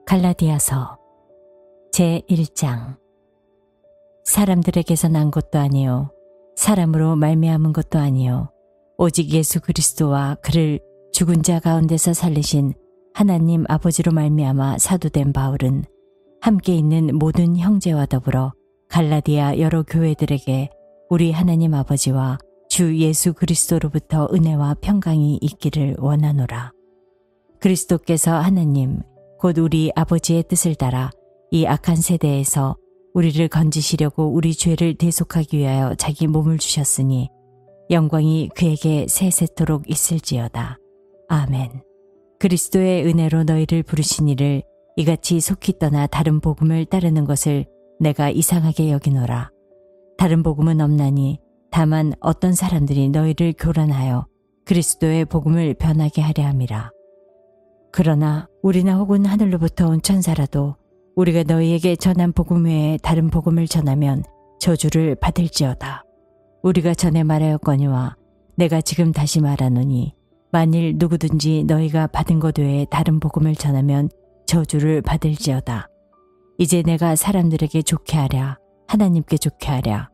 갈라디아서 제1장. 사람들에게서 난 것도 아니요 사람으로 말미암은 것도 아니요 오직 예수 그리스도와 그를 죽은 자 가운데서 살리신 하나님 아버지로 말미암아 사도된 바울은 함께 있는 모든 형제와 더불어 갈라디아 여러 교회들에게 우리 하나님 아버지와 주 예수 그리스도로부터 은혜와 평강이 있기를 원하노라. 그리스도께서 하나님 곧 우리 아버지의 뜻을 따라 이 악한 세대에서 우리를 건지시려고 우리 죄를 대속하기 위하여 자기 몸을 주셨으니 영광이 그에게 세세토록 있을지어다. 아멘. 그리스도의 은혜로 너희를 부르신 이를 이같이 속히 떠나 다른 복음을 따르는 것을 내가 이상하게 여기노라. 다른 복음은 없나니 다만 어떤 사람들이 너희를 교란하여 그리스도의 복음을 변하게 하려 함이라. 그러나 우리나 혹은 하늘로부터 온 천사라도 우리가 너희에게 전한 복음 외에 다른 복음을 전하면 저주를 받을지어다. 우리가 전에 말하였거니와 내가 지금 다시 말하노니 만일 누구든지 너희가 받은 것 외에 다른 복음을 전하면 저주를 받을지어다. 이제 내가 사람들에게 좋게 하랴 하나님께 좋게 하랴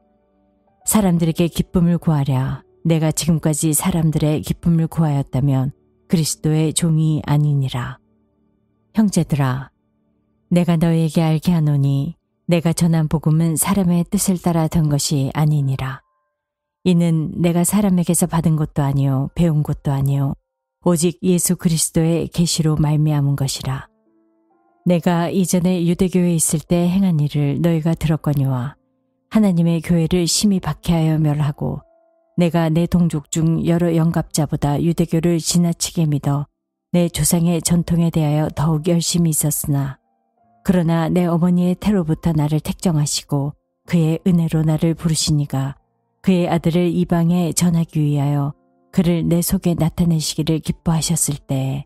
사람들에게 기쁨을 구하랴 내가 지금까지 사람들의 기쁨을 구하였다면 그리스도의 종이 아니니라. 형제들아, 내가 너희에게 알게 하노니 내가 전한 복음은 사람의 뜻을 따라 된 것이 아니니라. 이는 내가 사람에게서 받은 것도 아니요 배운 것도 아니요 오직 예수 그리스도의 계시로 말미암은 것이라. 내가 이전에 유대교회에 있을 때 행한 일을 너희가 들었거니와 하나님의 교회를 심히 박해하여 멸하고 내가 내 동족 중 여러 영갑자보다 유대교를 지나치게 믿어 내 조상의 전통에 대하여 더욱 열심히 있었으나 그러나 내 어머니의 태로부터 나를 택정하시고 그의 은혜로 나를 부르시니가 그의 아들을 이방에 전하기 위하여 그를 내 속에 나타내시기를 기뻐하셨을 때에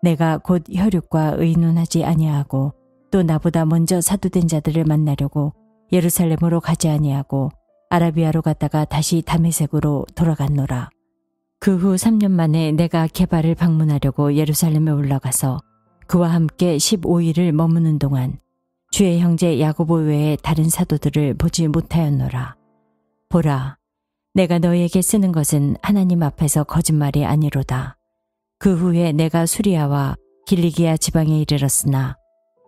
내가 곧 혈육과 의논하지 아니하고 또 나보다 먼저 사도된 자들을 만나려고 예루살렘으로 가지 아니하고 아라비아로 갔다가 다시 다메섹으로 돌아갔노라. 그 후 3년 만에 내가 게바를 방문하려고 예루살렘에 올라가서 그와 함께 15일을 머무는 동안 주의 형제 야고보 외에 다른 사도들을 보지 못하였노라. 보라, 내가 너희에게 쓰는 것은 하나님 앞에서 거짓말이 아니로다. 그 후에 내가 수리아와 길리기아 지방에 이르렀으나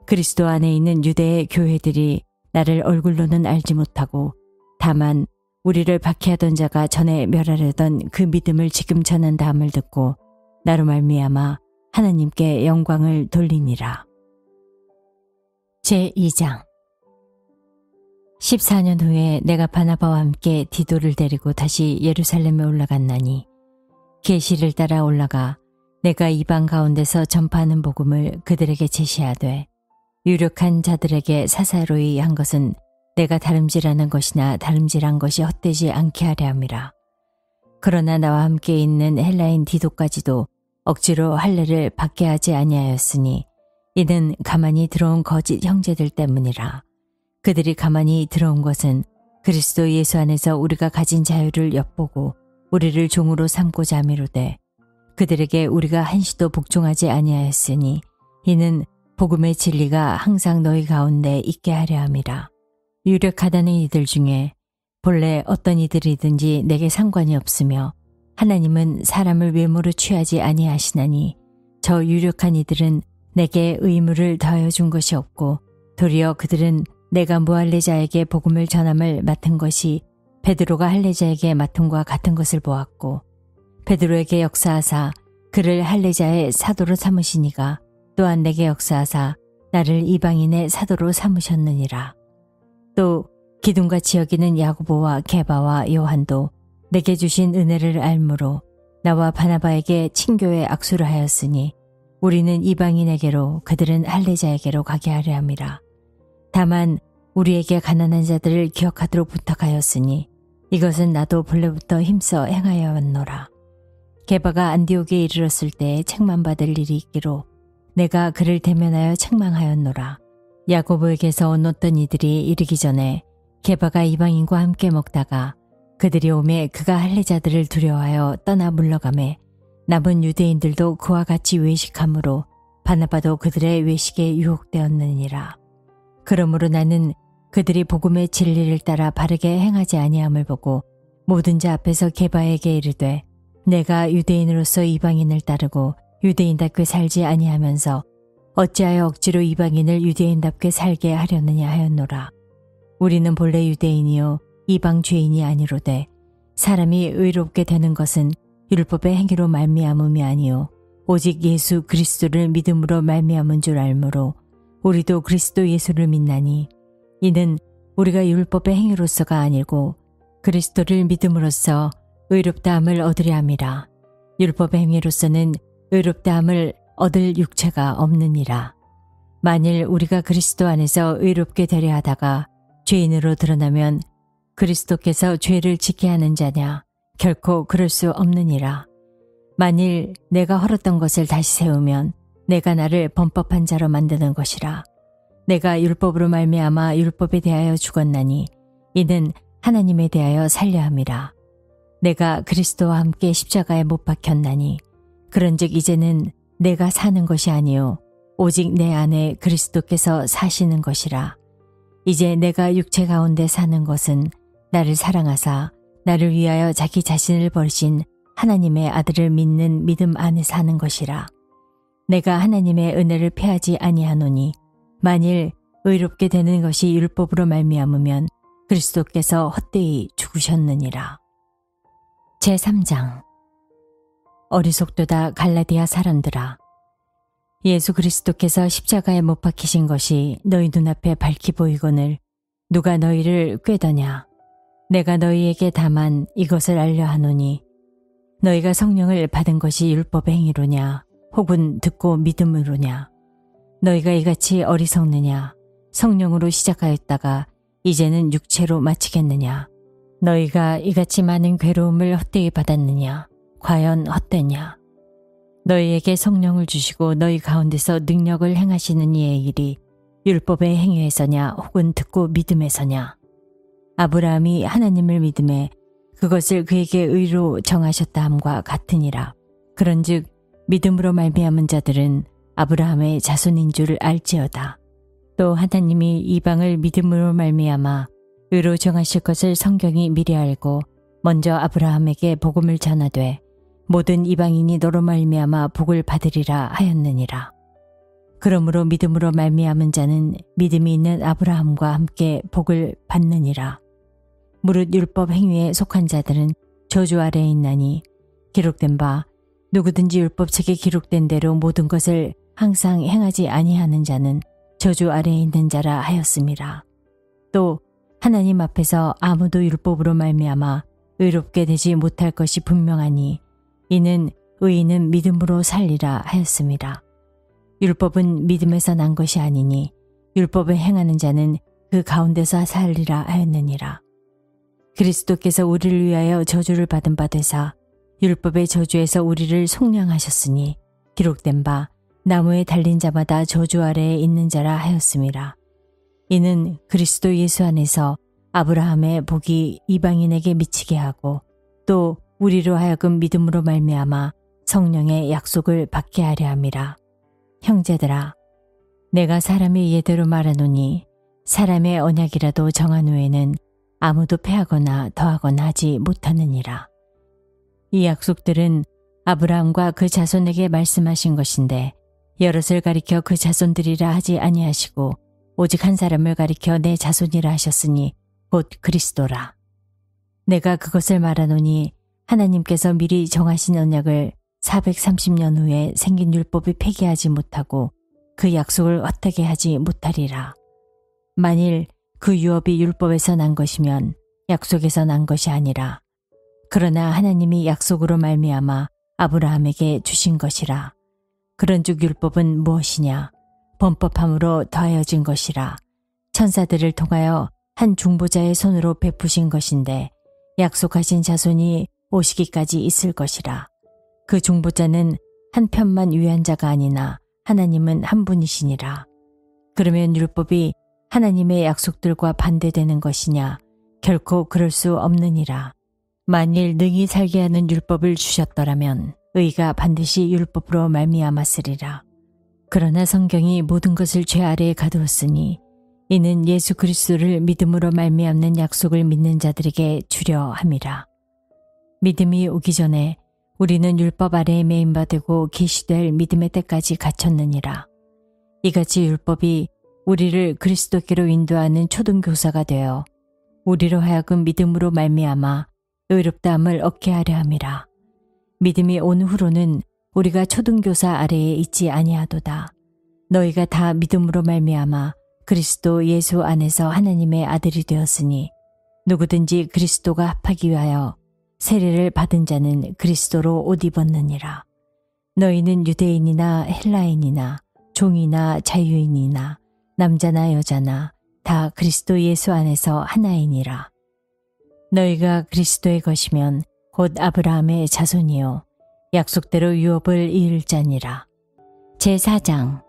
그리스도 안에 있는 유대의 교회들이 나를 얼굴로는 알지 못하고 다만 우리를 박해하던 자가 전에 멸하려던 그 믿음을 지금 전한다함을 듣고 나로 말미암아 하나님께 영광을 돌리니라. 제2장. 14년 후에 내가 바나바와 함께 디도를 데리고 다시 예루살렘에 올라갔나니 계시를 따라 올라가 내가 이방 가운데서 전파하는 복음을 그들에게 제시하되 유력한 자들에게 사사로이 한 것은 내가 다름질하는 것이나 다름질한 것이 헛되지 않게 하려 함이라. 그러나 나와 함께 있는 헬라인 디도까지도 억지로 할례를 받게 하지 아니하였으니 이는 가만히 들어온 거짓 형제들 때문이라. 그들이 가만히 들어온 것은 그리스도 예수 안에서 우리가 가진 자유를 엿보고 우리를 종으로 삼고자 함이로되 그들에게 우리가 한시도 복종하지 아니하였으니 이는 복음의 진리가 항상 너희 가운데 있게 하려 함이라. 유력하다는 이들 중에 본래 어떤 이들이든지 내게 상관이 없으며 하나님은 사람을 외모로 취하지 아니하시나니 저 유력한 이들은 내게 의무를 더하여 준 것이 없고 도리어 그들은 내가 무할례자에게 복음을 전함을 맡은 것이 베드로가 할례자에게 맡음과 같은 것을 보았고 베드로에게 역사하사 그를 할례자의 사도로 삼으시니가 또한 내게 역사하사 나를 이방인의 사도로 삼으셨느니라. 또 기둥같이 여기는 야고보와 게바와 요한도 내게 주신 은혜를 알므로 나와 바나바에게 친교에 악수를 하였으니 우리는 이방인에게로 그들은 할례자에게로 가게 하려 함이라. 다만 우리에게 가난한 자들을 기억하도록 부탁하였으니 이것은 나도 본래부터 힘써 행하여 왔노라. 게바가 안디옥에 이르렀을 때에 책망받을 일이 있기로 내가 그를 대면하여 책망하였노라. 야고보에게서 온 어떤 이들이 이르기 전에 게바가 이방인과 함께 먹다가 그들이 오매 그가 할례자들을 두려워하여 떠나 물러가매 남은 유대인들도 그와 같이 외식함으로 바나바도 그들의 외식에 유혹되었느니라. 그러므로 나는 그들이 복음의 진리를 따라 바르게 행하지 아니함을 보고 모든 자 앞에서 게바에게 이르되 내가 유대인으로서 이방인을 따르고 유대인답게 살지 아니하면서 어찌하여 억지로 이방인을 유대인답게 살게 하려느냐 하였노라. 우리는 본래 유대인이요 이방 죄인이 아니로되 사람이 의롭게 되는 것은 율법의 행위로 말미암음이 아니요 오직 예수 그리스도를 믿음으로 말미암은 줄 알므로 우리도 그리스도 예수를 믿나니 이는 우리가 율법의 행위로서가 아니고 그리스도를 믿음으로써 의롭다함을 얻으려 함이라. 율법의 행위로서는 의롭다함을 얻을 육체가 없느니라. 만일 우리가 그리스도 안에서 의롭게 되려 하다가 죄인으로 드러나면 그리스도께서 죄를 짓게 하는 자냐? 결코 그럴 수 없느니라. 만일 내가 헐었던 것을 다시 세우면 내가 나를 범법한 자로 만드는 것이라. 내가 율법으로 말미암아 율법에 대하여 죽었나니 이는 하나님에 대하여 살려 함이라. 내가 그리스도와 함께 십자가에 못 박혔나니 그런즉 이제는 내가 사는 것이 아니요 오직 내 안에 그리스도께서 사시는 것이라. 이제 내가 육체 가운데 사는 것은 나를 사랑하사 나를 위하여 자기 자신을 버리신 하나님의 아들을 믿는 믿음 안에 사는 것이라. 내가 하나님의 은혜를 패하지 아니하노니 만일 의롭게 되는 것이 율법으로 말미암으면 그리스도께서 헛되이 죽으셨느니라. 제3장 어리석도다 갈라디아 사람들아, 예수 그리스도께서 십자가에 못 박히신 것이 너희 눈앞에 밝히 보이거늘 누가 너희를 꾀더냐? 내가 너희에게 다만 이것을 알려 하노니 너희가 성령을 받은 것이 율법의 행위로냐 혹은 듣고 믿음으로냐? 너희가 이같이 어리석느냐? 성령으로 시작하였다가 이제는 육체로 마치겠느냐? 너희가 이같이 많은 괴로움을 헛되이 받았느냐? 과연 헛되냐? 너희에게 성령을 주시고 너희 가운데서 능력을 행하시는 이의 일이 율법의 행위에서냐 혹은 듣고 믿음에서냐? 아브라함이 하나님을 믿음에 그것을 그에게 의로 정하셨다 함과 같으니라. 그런즉 믿음으로 말미암은 자들은 아브라함의 자손인 줄 알지어다. 또 하나님이 이방을 믿음으로 말미암아 의로 정하실 것을 성경이 미리 알고 먼저 아브라함에게 복음을 전하되 모든 이방인이 너로 말미암아 복을 받으리라 하였느니라. 그러므로 믿음으로 말미암은 자는 믿음이 있는 아브라함과 함께 복을 받느니라. 무릇 율법 행위에 속한 자들은 저주 아래에 있나니 기록된 바 누구든지 율법책에 기록된 대로 모든 것을 항상 행하지 아니하는 자는 저주 아래에 있는 자라 하였음이라. 또 하나님 앞에서 아무도 율법으로 말미암아 의롭게 되지 못할 것이 분명하니 이는 의인은 믿음으로 살리라 하였음이라. 율법은 믿음에서 난 것이 아니니 율법을 행하는 자는 그 가운데서 살리라 하였느니라. 그리스도께서 우리를 위하여 저주를 받은 바 되사 율법의 저주에서 우리를 속량하셨으니 기록된 바 나무에 달린 자마다 저주 아래에 있는 자라 하였음이라. 이는 그리스도 예수 안에서 아브라함의 복이 이방인에게 미치게 하고 또 우리로 하여금 믿음으로 말미암아 성령의 약속을 받게 하려 함이라. 형제들아, 내가 사람의 예대로 말하노니 사람의 언약이라도 정한 후에는 아무도 패하거나 더하거나 하지 못하느니라. 이 약속들은 아브라함과 그 자손에게 말씀하신 것인데 여럿을 가리켜 그 자손들이라 하지 아니하시고 오직 한 사람을 가리켜 내 자손이라 하셨으니 곧 그리스도라. 내가 그것을 말하노니 하나님께서 미리 정하신 언약을 430년 후에 생긴 율법이 폐기하지 못하고 그 약속을 헛되게 하지 못하리라. 만일 그 유업이 율법에서 난 것이면 약속에서 난 것이 아니라 그러나 하나님이 약속으로 말미암아 아브라함에게 주신 것이라. 그런즉 율법은 무엇이냐? 범법함으로 더하여진 것이라. 천사들을 통하여 한 중보자의 손으로 베푸신 것인데 약속하신 자손이 오시기까지 있을 것이라. 그 중보자는 한 편만 위한 자가 아니나 하나님은 한 분이시니라. 그러면 율법이 하나님의 약속들과 반대되는 것이냐? 결코 그럴 수 없느니라. 만일 능히 살게 하는 율법을 주셨더라면 의가 반드시 율법으로 말미암았으리라. 그러나 성경이 모든 것을 죄 아래에 가두었으니 이는 예수 그리스도를 믿음으로 말미암는 약속을 믿는 자들에게 주려 함이라. 믿음이 오기 전에 우리는 율법 아래에 매인받고 계시될 믿음의 때까지 갇혔느니라. 이같이 율법이 우리를 그리스도께로 인도하는 초등교사가 되어 우리로 하여금 믿음으로 말미암아 의롭다함을 얻게 하려 함이라. 믿음이 온 후로는 우리가 초등교사 아래에 있지 아니하도다. 너희가 다 믿음으로 말미암아 그리스도 예수 안에서 하나님의 아들이 되었으니 누구든지 그리스도가 합하기 위하여 세례를 받은 자는 그리스도로 옷 입었느니라. 너희는 유대인이나 헬라인이나 종이나 자유인이나 남자나 여자나 다 그리스도 예수 안에서 하나이니라. 너희가 그리스도의 것이면 곧 아브라함의 자손이요 약속대로 유업을 이을 자니라. 제4장.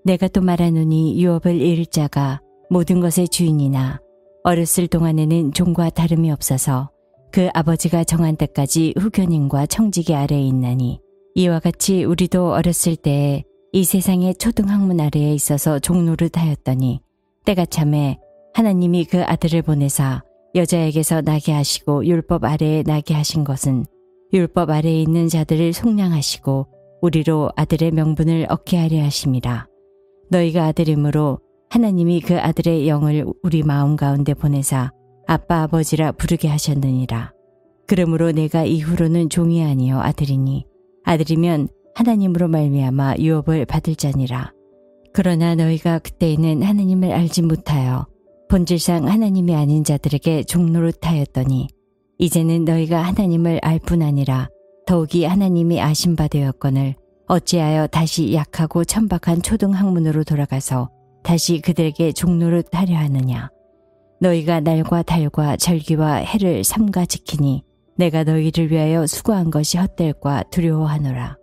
내가 또 말하노니 유업을 이을 자가 모든 것의 주인이나 어렸을 동안에는 종과 다름이 없어서 그 아버지가 정한 때까지 후견인과 청지기 아래에 있나니 이와 같이 우리도 어렸을 때에 이 세상의 초등학문 아래에 있어서 종노릇하였더니 때가 참에 하나님이 그 아들을 보내사 여자에게서 나게 하시고 율법 아래에 나게 하신 것은 율법 아래에 있는 자들을 속량하시고 우리로 아들의 명분을 얻게 하려 하심이라. 너희가 아들이므로 하나님이 그 아들의 영을 우리 마음 가운데 보내사 아빠 아버지라 부르게 하셨느니라. 그러므로 내가 이후로는 종이 아니요 아들이니 아들이면 하나님으로 말미암아 유업을 받을 자니라. 그러나 너희가 그때에는 하나님을 알지 못하여 본질상 하나님이 아닌 자들에게 종노릇하였더니 이제는 너희가 하나님을 알 뿐 아니라 더욱이 하나님이 아신 바 되었거늘 어찌하여 다시 약하고 천박한 초등학문으로 돌아가서 다시 그들에게 종노릇하려 하느냐. 너희가 날과 달과 절기와 해를 삼가 지키니 내가 너희를 위하여 수고한 것이 헛될까 두려워하노라.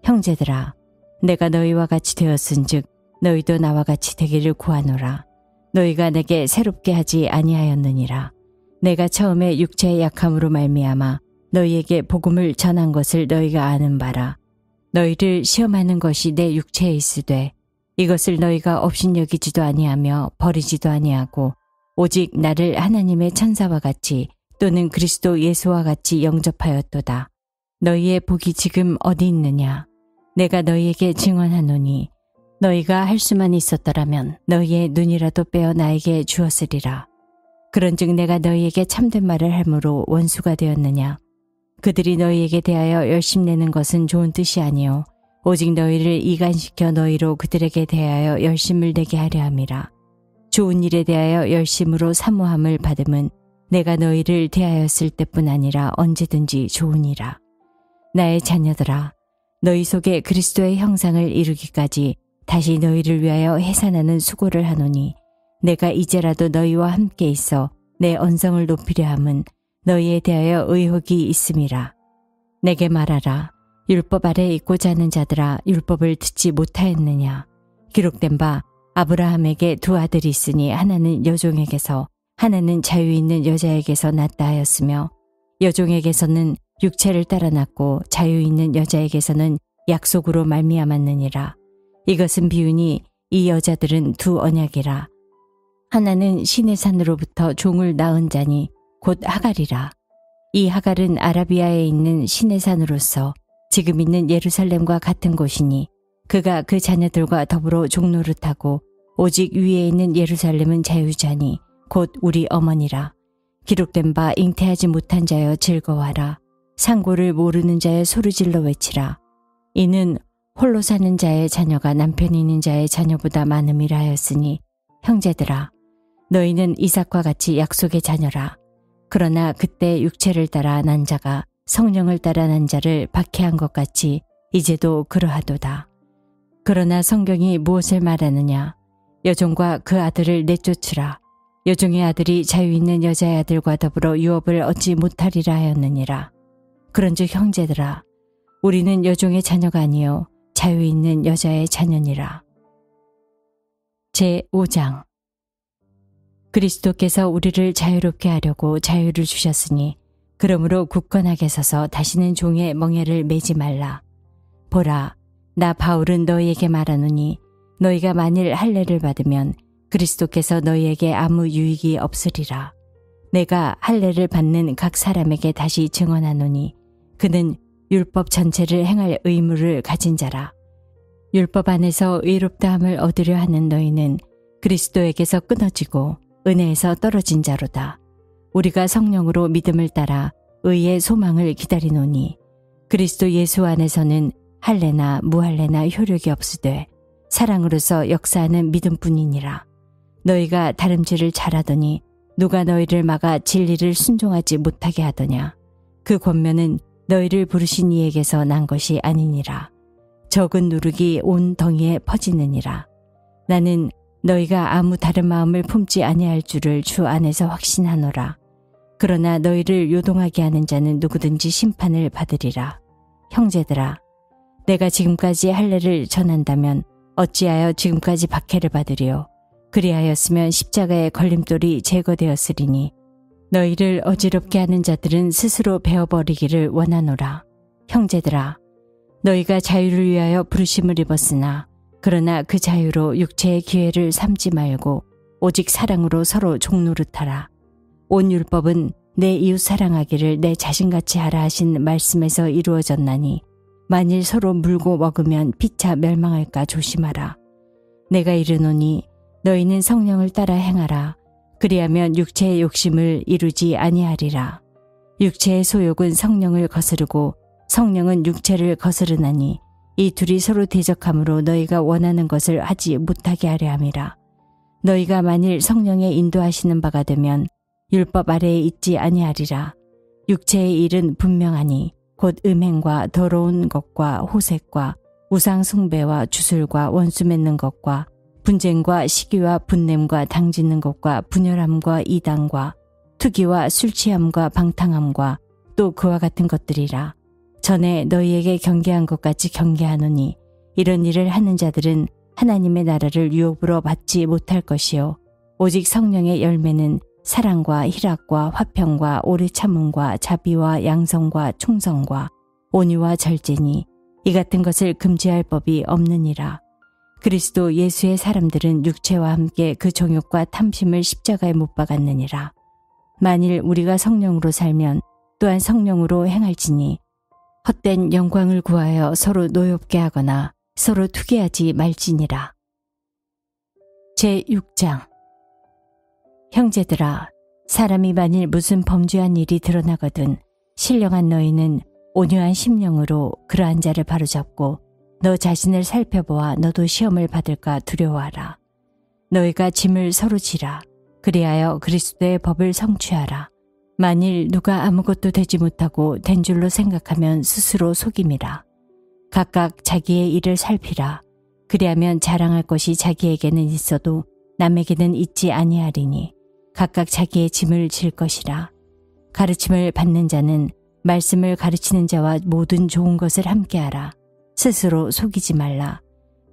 형제들아, 내가 너희와 같이 되었은즉 너희도 나와 같이 되기를 구하노라. 너희가 내게 새롭게 하지 아니하였느니라. 내가 처음에 육체의 약함으로 말미암아 너희에게 복음을 전한 것을 너희가 아는 바라. 너희를 시험하는 것이 내 육체에 있으되 이것을 너희가 업신여기지도 아니하며 버리지도 아니하고 오직 나를 하나님의 천사와 같이 또는 그리스도 예수와 같이 영접하였도다. 너희의 복이 지금 어디 있느냐? 내가 너희에게 증언하노니 너희가 할 수만 있었더라면 너희의 눈이라도 빼어 나에게 주었으리라. 그런즉 내가 너희에게 참된 말을 함으로 원수가 되었느냐? 그들이 너희에게 대하여 열심내는 것은 좋은 뜻이 아니요 오직 너희를 이간시켜 너희로 그들에게 대하여 열심을 내게 하려 함이라. 좋은 일에 대하여 열심으로 사모함을 받음은 내가 너희를 대하였을 때뿐 아니라 언제든지 좋으니라. 나의 자녀들아, 너희 속에 그리스도의 형상을 이루기까지 다시 너희를 위하여 해산하는 수고를 하노니 내가 이제라도 너희와 함께 있어 내 언성을 높이려 함은 너희에 대하여 의혹이 있음이라. 내게 말하라. 율법 아래 있고자 하는 자들아, 율법을 듣지 못하였느냐? 기록된 바 아브라함에게 두 아들이 있으니 하나는 여종에게서 하나는 자유 있는 여자에게서 낳다 하였으며 여종에게서는 육체를 따라 낳고 자유 있는 여자에게서는 약속으로 말미암았느니라. 이것은 비유니 이 여자들은 두 언약이라. 하나는 신의 산으로부터 종을 낳은 자니 곧 하갈이라. 이 하갈은 아라비아에 있는 신의 산으로서 지금 있는 예루살렘과 같은 곳이니 그가 그 자녀들과 더불어 종노릇하고 오직 위에 있는 예루살렘은 자유자니 곧 우리 어머니라. 기록된 바 잉태하지 못한 자여 즐거워하라. 상고를 모르는 자여 소리질러 외치라. 이는 홀로 사는 자의 자녀가 남편 있는 자의 자녀보다 많음이라 하였으니 형제들아, 너희는 이삭과 같이 약속의 자녀라. 그러나 그때 육체를 따라 난 자가 성령을 따라 난 자를 박해한 것 같이 이제도 그러하도다. 그러나 성경이 무엇을 말하느냐? 여종과 그 아들을 내쫓으라. 여종의 아들이 자유 있는 여자의 아들과 더불어 유업을 얻지 못하리라 하였느니라. 그런즉 형제들아, 우리는 여종의 자녀가 아니요 자유 있는 여자의 자녀니라. 제5장. 그리스도께서 우리를 자유롭게 하려고 자유를 주셨으니 그러므로 굳건하게 서서 다시는 종의 멍에를 매지 말라. 보라, 나 바울은 너희에게 말하노니 너희가 만일 할례를 받으면 그리스도께서 너희에게 아무 유익이 없으리라. 내가 할례를 받는 각 사람에게 다시 증언하노니 그는 율법 전체를 행할 의무를 가진 자라. 율법 안에서 의롭다함을 얻으려 하는 너희는 그리스도에게서 끊어지고 은혜에서 떨어진 자로다. 우리가 성령으로 믿음을 따라 의의 소망을 기다리노니 그리스도 예수 안에서는 할례나 무할례나 효력이 없으되 사랑으로서 역사하는 믿음뿐이니라. 너희가 다름질을 잘하더니 누가 너희를 막아 진리를 순종하지 못하게 하더냐. 그 권면은 너희를 부르신 이에게서 난 것이 아니니라. 적은 누룩이 온 덩이에 퍼지느니라. 나는 너희가 아무 다른 마음을 품지 아니할 줄을 주 안에서 확신하노라. 그러나 너희를 요동하게 하는 자는 누구든지 심판을 받으리라. 형제들아, 내가 지금까지 할례를 전한다면 어찌하여 지금까지 박해를 받으리요. 그리하였으면 십자가의 걸림돌이 제거되었으리니 너희를 어지럽게 하는 자들은 스스로 베어버리기를 원하노라. 형제들아, 너희가 자유를 위하여 부르심을 입었으나 그러나 그 자유로 육체의 기회를 삼지 말고 오직 사랑으로 서로 종노릇하라. 온 율법은 내 이웃 사랑하기를 내 자신같이 하라 하신 말씀에서 이루어졌나니 만일 서로 물고 먹으면 피차 멸망할까 조심하라. 내가 이르노니 너희는 성령을 따라 행하라. 그리하면 육체의 욕심을 이루지 아니하리라. 육체의 소욕은 성령을 거스르고 성령은 육체를 거스르나니 이 둘이 서로 대적함으로 너희가 원하는 것을 하지 못하게 하려 함이라. 너희가 만일 성령의 인도하시는 바가 되면 율법 아래에 있지 아니하리라. 육체의 일은 분명하니 곧 음행과 더러운 것과 호색과 우상 숭배와 주술과 원수 맺는 것과 분쟁과 시기와 분냄과 당짓는 것과 분열함과 이단과 투기와 술 취함과 방탕함과 또 그와 같은 것들이라. 전에 너희에게 경계한 것 같이 경계하노니 이런 일을 하는 자들은 하나님의 나라를 유업으로 받지 못할 것이요 오직 성령의 열매는 사랑과 희락과 화평과 오래 참음과 자비와 양성과 충성과 온유와 절제니 이 같은 것을 금지할 법이 없느니라. 그리스도 예수의 사람들은 육체와 함께 그 정욕과 탐심을 십자가에 못 박았느니라. 만일 우리가 성령으로 살면 또한 성령으로 행할지니 헛된 영광을 구하여 서로 노엽게 하거나 서로 투기하지 말지니라. 제6장. 형제들아, 사람이 만일 무슨 범죄한 일이 드러나거든 신령한 너희는 온유한 심령으로 그러한 자를 바로잡고 너 자신을 살펴보아 너도 시험을 받을까 두려워하라. 너희가 짐을 서로 지라. 그리하여 그리스도의 법을 성취하라. 만일 누가 아무것도 되지 못하고 된 줄로 생각하면 스스로 속임이라. 각각 자기의 일을 살피라. 그리하면 자랑할 것이 자기에게는 있어도 남에게는 있지 아니하리니 각각 자기의 짐을 질 것이라. 가르침을 받는 자는 말씀을 가르치는 자와 모든 좋은 것을 함께하라. 스스로 속이지 말라.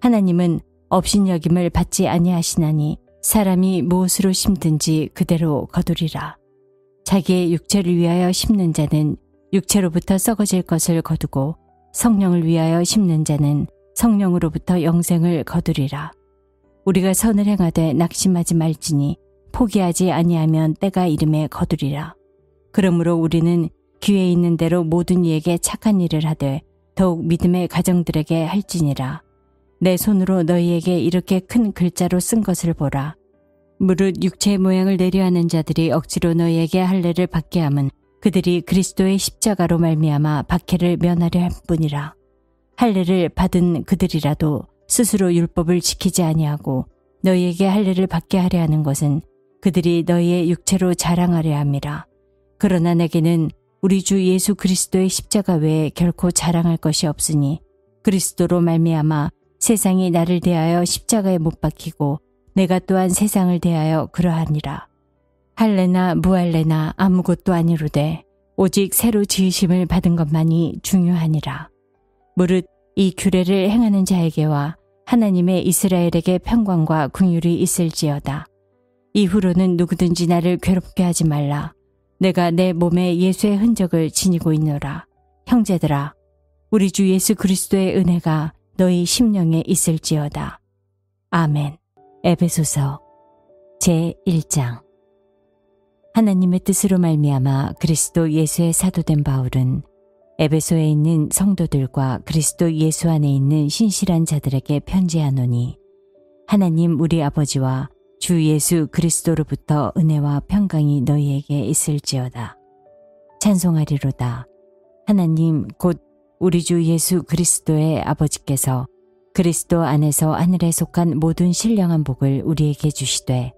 하나님은 업신여김을 받지 아니하시나니 사람이 무엇으로 심든지 그대로 거두리라. 자기의 육체를 위하여 심는 자는 육체로부터 썩어질 것을 거두고 성령을 위하여 심는 자는 성령으로부터 영생을 거두리라. 우리가 선을 행하되 낙심하지 말지니 포기하지 아니하면 때가 이름에 거두리라. 그러므로 우리는 기회 있는 대로 모든 이에게 착한 일을 하되 더욱 믿음의 가정들에게 할지니라. 내 손으로 너희에게 이렇게 큰 글자로 쓴 것을 보라. 무릇 육체의 모양을 내려하는 자들이 억지로 너희에게 할례를 받게 함은 그들이 그리스도의 십자가로 말미암아 박해를 면하려 할 뿐이라. 할례를 받은 그들이라도 스스로 율법을 지키지 아니하고 너희에게 할례를 받게 하려 하는 것은 그들이 너희의 육체로 자랑하려 함이라. 그러나 내게는 우리 주 예수 그리스도의 십자가 외에 결코 자랑할 것이 없으니 그리스도로 말미암아 세상이 나를 대하여 십자가에 못 박히고 내가 또한 세상을 대하여 그러하니라. 할례나 무할례나 아무것도 아니로되 오직 새로 지으심을 받은 것만이 중요하니라. 무릇 이 규례를 행하는 자에게와 하나님의 이스라엘에게 평강과 긍휼이 있을지어다. 이후로는 누구든지 나를 괴롭게 하지 말라. 내가 내 몸에 예수의 흔적을 지니고 있노라. 형제들아, 우리 주 예수 그리스도의 은혜가 너희 심령에 있을지어다. 아멘. 에베소서 제1장. 하나님의 뜻으로 말미암아 그리스도 예수의 사도된 바울은 에베소에 있는 성도들과 그리스도 예수 안에 있는 신실한 자들에게 편지하노니, 하나님 우리 아버지와 주 예수 그리스도로부터 은혜와 평강이 너희에게 있을지어다. 찬송하리로다. 하나님 곧 우리 주 예수 그리스도의 아버지께서 그리스도 안에서 하늘에 속한 모든 신령한 복을 우리에게 주시되,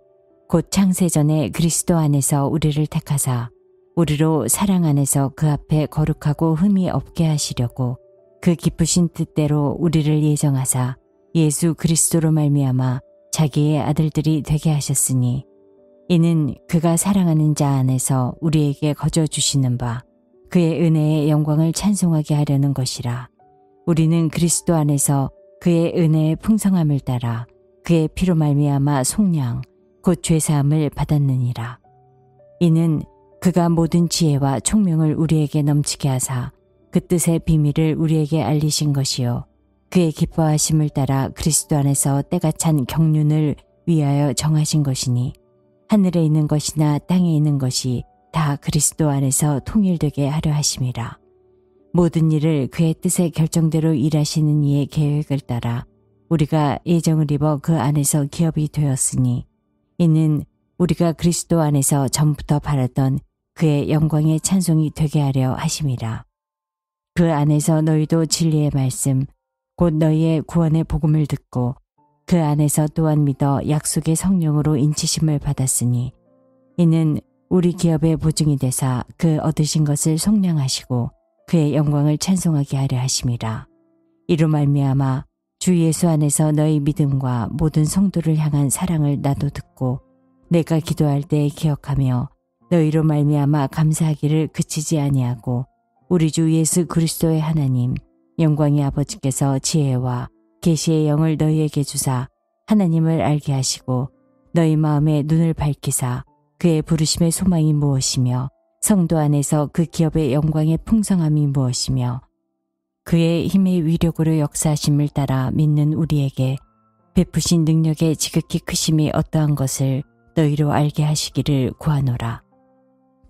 곧 창세전에 그리스도 안에서 우리를 택하사 우리로 사랑 안에서 그 앞에 거룩하고 흠이 없게 하시려고 그 기쁘신 뜻대로 우리를 예정하사 예수 그리스도로 말미암아 자기의 아들들이 되게 하셨으니, 이는 그가 사랑하는 자 안에서 우리에게 거저 주시는 바 그의 은혜의 영광을 찬송하게 하려는 것이라. 우리는 그리스도 안에서 그의 은혜의 풍성함을 따라 그의 피로 말미암아 속량 곧 죄사함을 받았느니라. 이는 그가 모든 지혜와 총명을 우리에게 넘치게 하사 그 뜻의 비밀을 우리에게 알리신 것이요, 그의 기뻐하심을 따라 그리스도 안에서 때가 찬 경륜을 위하여 정하신 것이니, 하늘에 있는 것이나 땅에 있는 것이 다 그리스도 안에서 통일되게 하려 하심이라. 모든 일을 그의 뜻의 결정대로 일하시는 이의 계획을 따라 우리가 예정을 입어 그 안에서 기업이 되었으니, 이는 우리가 그리스도 안에서 전부터 바라던 그의 영광의 찬송이 되게 하려 하심이라. 그 안에서 너희도 진리의 말씀 곧 너희의 구원의 복음을 듣고 그 안에서 또한 믿어 약속의 성령으로 인치심을 받았으니, 이는 우리 기업의 보증이 되사 그 얻으신 것을 속량하시고 그의 영광을 찬송하게 하려 하심이라. 이로 말미암아 주 예수 안에서 너희 믿음과 모든 성도를 향한 사랑을 나도 듣고 내가 기도할 때 기억하며 너희로 말미암아 감사하기를 그치지 아니하고, 우리 주 예수 그리스도의 하나님 영광의 아버지께서 지혜와 계시의 영을 너희에게 주사 하나님을 알게 하시고 너희 마음의 눈을 밝히사 그의 부르심의 소망이 무엇이며 성도 안에서 그 기업의 영광의 풍성함이 무엇이며 그의 힘의 위력으로 역사하심을 따라 믿는 우리에게 베푸신 능력의 지극히 크심이 어떠한 것을 너희로 알게 하시기를 구하노라.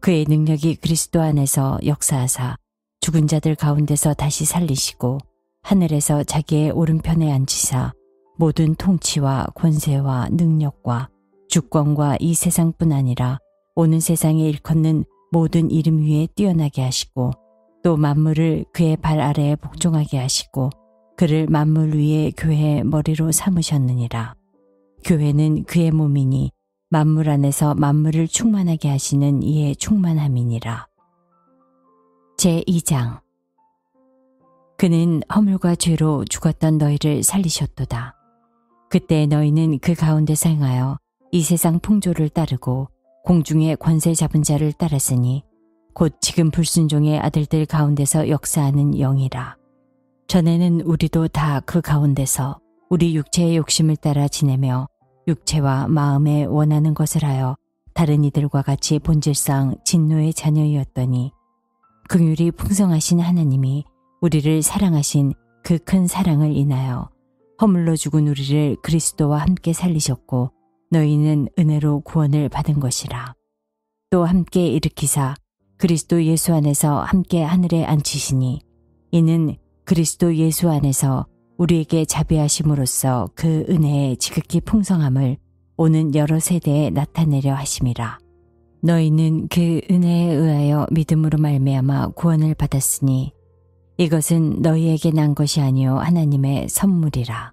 그의 능력이 그리스도 안에서 역사하사 죽은 자들 가운데서 다시 살리시고 하늘에서 자기의 오른편에 앉히사 모든 통치와 권세와 능력과 주권과 이 세상뿐 아니라 오는 세상에 일컫는 모든 이름 위에 뛰어나게 하시고, 또 만물을 그의 발 아래에 복종하게 하시고 그를 만물 위에 교회의 머리로 삼으셨느니라. 교회는 그의 몸이니 만물 안에서 만물을 충만하게 하시는 이의 충만함이니라. 제2장. 그는 허물과 죄로 죽었던 너희를 살리셨도다. 그때 너희는 그 가운데서 행하여 이 세상 풍조를 따르고 공중의 권세 잡은 자를 따랐으니, 곧 지금 불순종의 아들들 가운데서 역사하는 영이라. 전에는 우리도 다 그 가운데서 우리 육체의 욕심을 따라 지내며 육체와 마음에 원하는 것을 하여 다른 이들과 같이 본질상 진노의 자녀이었더니, 긍휼이 풍성하신 하나님이 우리를 사랑하신 그 큰 사랑을 인하여 허물로 죽은 우리를 그리스도와 함께 살리셨고 너희는 은혜로 구원을 받은 것이라. 또 함께 일으키사 그리스도 예수 안에서 함께 하늘에 앉히시니, 이는 그리스도 예수 안에서 우리에게 자비하심으로써 그 은혜의 지극히 풍성함을 오는 여러 세대에 나타내려 하심이라. 너희는 그 은혜에 의하여 믿음으로 말미암아 구원을 받았으니, 이것은 너희에게 난 것이 아니요 하나님의 선물이라.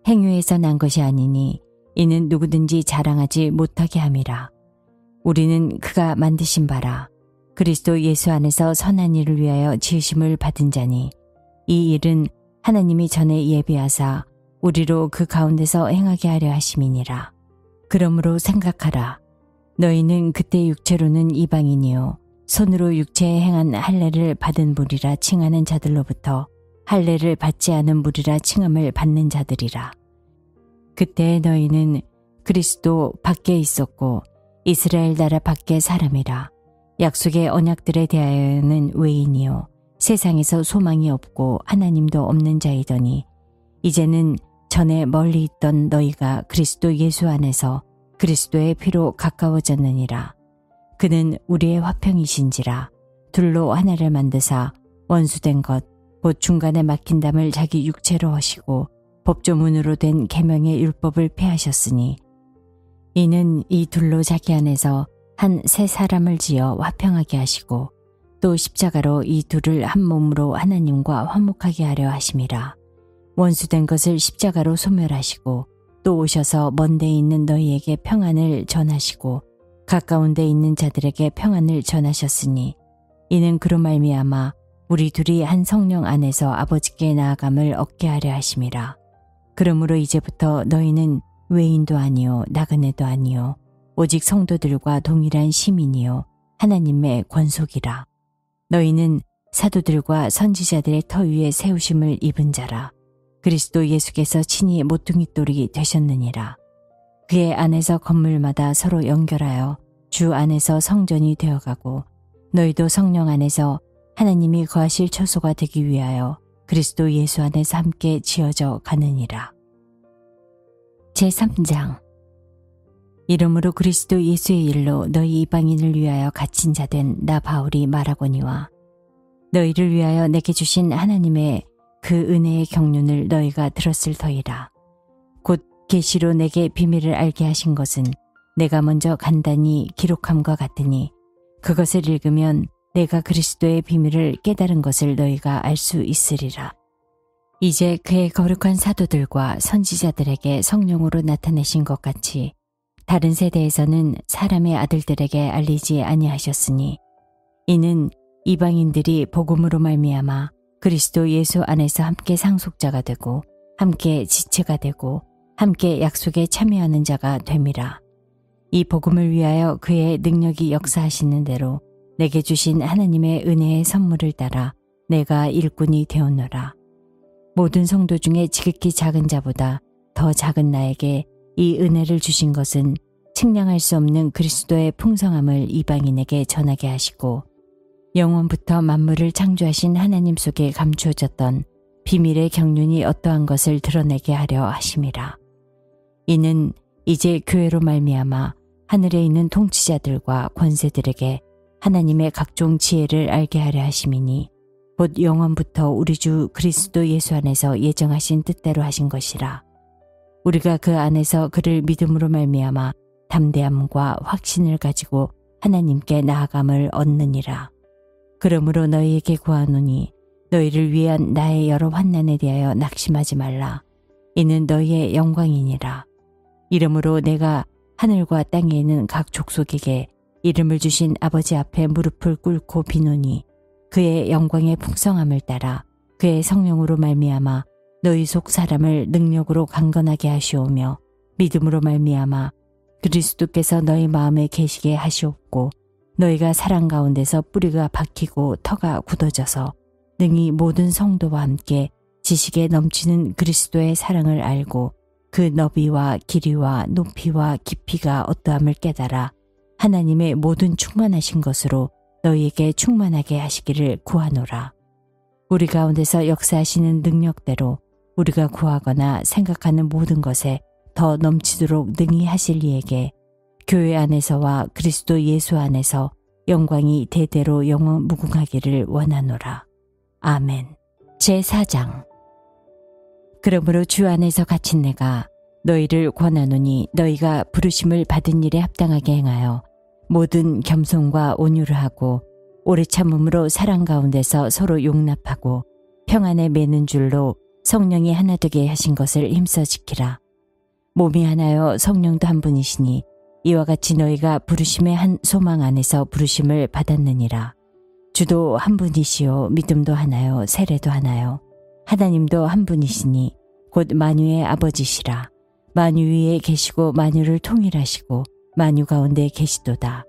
행위에서 난 것이 아니니 이는 누구든지 자랑하지 못하게 함이라. 우리는 그가 만드신 바라 그리스도 예수 안에서 선한 일을 위하여 지으심을 받은 자니, 이 일은 하나님이 전에 예비하사 우리로 그 가운데서 행하게 하려 하심이니라. 그러므로 생각하라. 너희는 그때 육체로는 이방인이요 손으로 육체에 행한 할례를 받은 무리라 칭하는 자들로부터 할례를 받지 않은 무리라 칭함을 받는 자들이라. 그때 너희는 그리스도 밖에 있었고 이스라엘 나라 밖의 사람이라. 약속의 언약들에 대하여는 외인이요 세상에서 소망이 없고 하나님도 없는 자이더니, 이제는 전에 멀리 있던 너희가 그리스도 예수 안에서 그리스도의 피로 가까워졌느니라. 그는 우리의 화평이신지라. 둘로 하나를 만드사 원수된 것 곧 중간에 막힌 담을 자기 육체로 하시고 법조문으로 된 계명의 율법을 폐하셨으니 이는 이 둘로 자기 안에서 한 새 사람을 지어 화평하게 하시고 또 십자가로 이 둘을 한 몸으로 하나님과 화목하게 하려 하심이라. 원수된 것을 십자가로 소멸하시고 또 오셔서 먼 데 있는 너희에게 평안을 전하시고 가까운 데 있는 자들에게 평안을 전하셨으니 이는 그로 말미암아 우리 둘이 한 성령 안에서 아버지께 나아감을 얻게 하려 하심이라. 그러므로 이제부터 너희는 외인도 아니요 나그네도 아니요 오직 성도들과 동일한 시민이요 하나님의 권속이라. 너희는 사도들과 선지자들의 터 위에 세우심을 입은 자라. 그리스도 예수께서 친히 모퉁이돌이 되셨느니라. 그의 안에서 건물마다 서로 연결하여 주 안에서 성전이 되어가고 너희도 성령 안에서 하나님이 거하실 처소가 되기 위하여 그리스도 예수 안에서 함께 지어져 가느니라. 제3장. 이러므로 그리스도 예수의 일로 너희 이방인을 위하여 갇힌 자 된 나 바울이 말하거니와 너희를 위하여 내게 주신 하나님의 그 은혜의 경륜을 너희가 들었을 터이라. 곧 계시로 내게 비밀을 알게 하신 것은 내가 먼저 간단히 기록함과 같으니 그것을 읽으면 내가 그리스도의 비밀을 깨달은 것을 너희가 알 수 있으리라. 이제 그의 거룩한 사도들과 선지자들에게 성령으로 나타내신 것 같이 다른 세대에서는 사람의 아들들에게 알리지 아니하셨으니 이는 이방인들이 복음으로 말미암아 그리스도 예수 안에서 함께 상속자가 되고 함께 지체가 되고 함께 약속에 참여하는 자가 됨이라. 이 복음을 위하여 그의 능력이 역사하시는 대로 내게 주신 하나님의 은혜의 선물을 따라 내가 일꾼이 되었노라. 모든 성도 중에 지극히 작은 자보다 더 작은 나에게 이 은혜를 주신 것은 측량할 수 없는 그리스도의 풍성함을 이방인에게 전하게 하시고 영원부터 만물을 창조하신 하나님 속에 감추어졌던 비밀의 경륜이 어떠한 것을 드러내게 하려 하심이라. 이는 이제 교회로 말미암아 하늘에 있는 통치자들과 권세들에게 하나님의 각종 지혜를 알게 하려 하심이니 곧 영원부터 우리 주 그리스도 예수 안에서 예정하신 뜻대로 하신 것이라. 우리가 그 안에서 그를 믿음으로 말미암아 담대함과 확신을 가지고 하나님께 나아감을 얻느니라. 그러므로 너희에게 구하노니 너희를 위한 나의 여러 환난에 대하여 낙심하지 말라. 이는 너희의 영광이니라. 이러므로 내가 하늘과 땅에 있는 각 족속에게 이름을 주신 아버지 앞에 무릎을 꿇고 비노니 그의 영광의 풍성함을 따라 그의 성령으로 말미암아 너희 속 사람을 능력으로 강건하게 하시오며 믿음으로 말미암아 그리스도께서 너희 마음에 계시게 하시옵고 너희가 사랑 가운데서 뿌리가 박히고 터가 굳어져서 능히 모든 성도와 함께 지식에 넘치는 그리스도의 사랑을 알고 그 너비와 길이와 높이와 깊이가 어떠함을 깨달아 하나님의 모든 충만하신 것으로 너희에게 충만하게 하시기를 구하노라. 우리 가운데서 역사하시는 능력대로 우리가 구하거나 생각하는 모든 것에 더 넘치도록 능히 하실 이에게 교회 안에서와 그리스도 예수 안에서 영광이 대대로 영원 무궁하기를 원하노라. 아멘. 제4장. 그러므로 주 안에서 갇힌 내가 너희를 권하노니 너희가 부르심을 받은 일에 합당하게 행하여 모든 겸손과 온유를 하고 오래 참음으로 사랑 가운데서 서로 용납하고 평안에 매는 줄로 성령이 하나 되게 하신 것을 힘써 지키라. 몸이 하나요 성령도 한 분이시니 이와 같이 너희가 부르심의 한 소망 안에서 부르심을 받았느니라. 주도 한 분이시요 믿음도 하나요 세례도 하나요 하나님도 한 분이시니 곧 만유의 아버지시라. 만유 위에 계시고 만유를 통일하시고 만유 가운데 계시도다.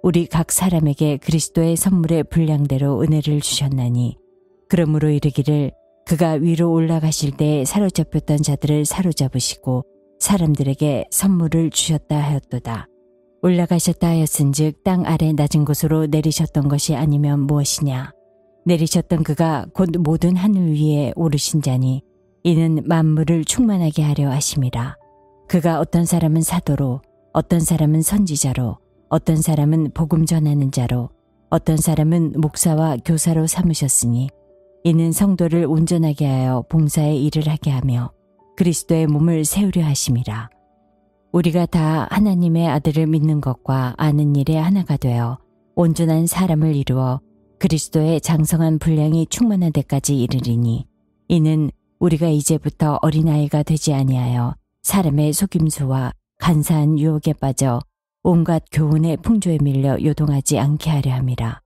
우리 각 사람에게 그리스도의 선물의 분량대로 은혜를 주셨나니 그러므로 이르기를 그가 위로 올라가실 때에 사로잡혔던 자들을 사로잡으시고 사람들에게 선물을 주셨다 하였도다. 올라가셨다 하였은즉 땅 아래 낮은 곳으로 내리셨던 것이 아니면 무엇이냐. 내리셨던 그가 곧 모든 하늘 위에 오르신 자니 이는 만물을 충만하게 하려 하심이라. 그가 어떤 사람은 사도로, 어떤 사람은 선지자로, 어떤 사람은 복음 전하는 자로, 어떤 사람은 목사와 교사로 삼으셨으니 이는 성도를 온전하게 하여 봉사의 일을 하게 하며 그리스도의 몸을 세우려 하심이라. 우리가 다 하나님의 아들을 믿는 것과 아는 일에 하나가 되어 온전한 사람을 이루어 그리스도의 장성한 분량이 충만한 데까지 이르리니 이는 우리가 이제부터 어린아이가 되지 아니하여 사람의 속임수와 간사한 유혹에 빠져 온갖 교훈의 풍조에 밀려 요동하지 않게 하려 함이라.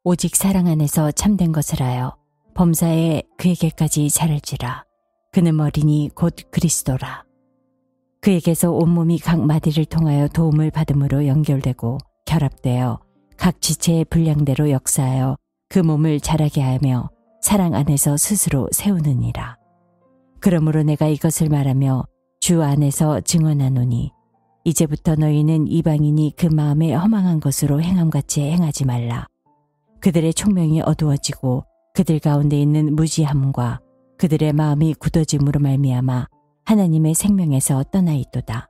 오직 사랑 안에서 참된 것을 하여 범사에 그에게까지 자랄지라. 그는 어린이 곧 그리스도라. 그에게서 온몸이 각 마디를 통하여 도움을 받음으로 연결되고 결합되어 각 지체의 분량대로 역사하여 그 몸을 자라게 하며 사랑 안에서 스스로 세우느니라. 그러므로 내가 이것을 말하며 주 안에서 증언하노니 이제부터 너희는 이방인이 그 마음에 허망한 것으로 행함같이 행하지 말라. 그들의 총명이 어두워지고 그들 가운데 있는 무지함과 그들의 마음이 굳어짐으로 말미암아 하나님의 생명에서 떠나 있도다.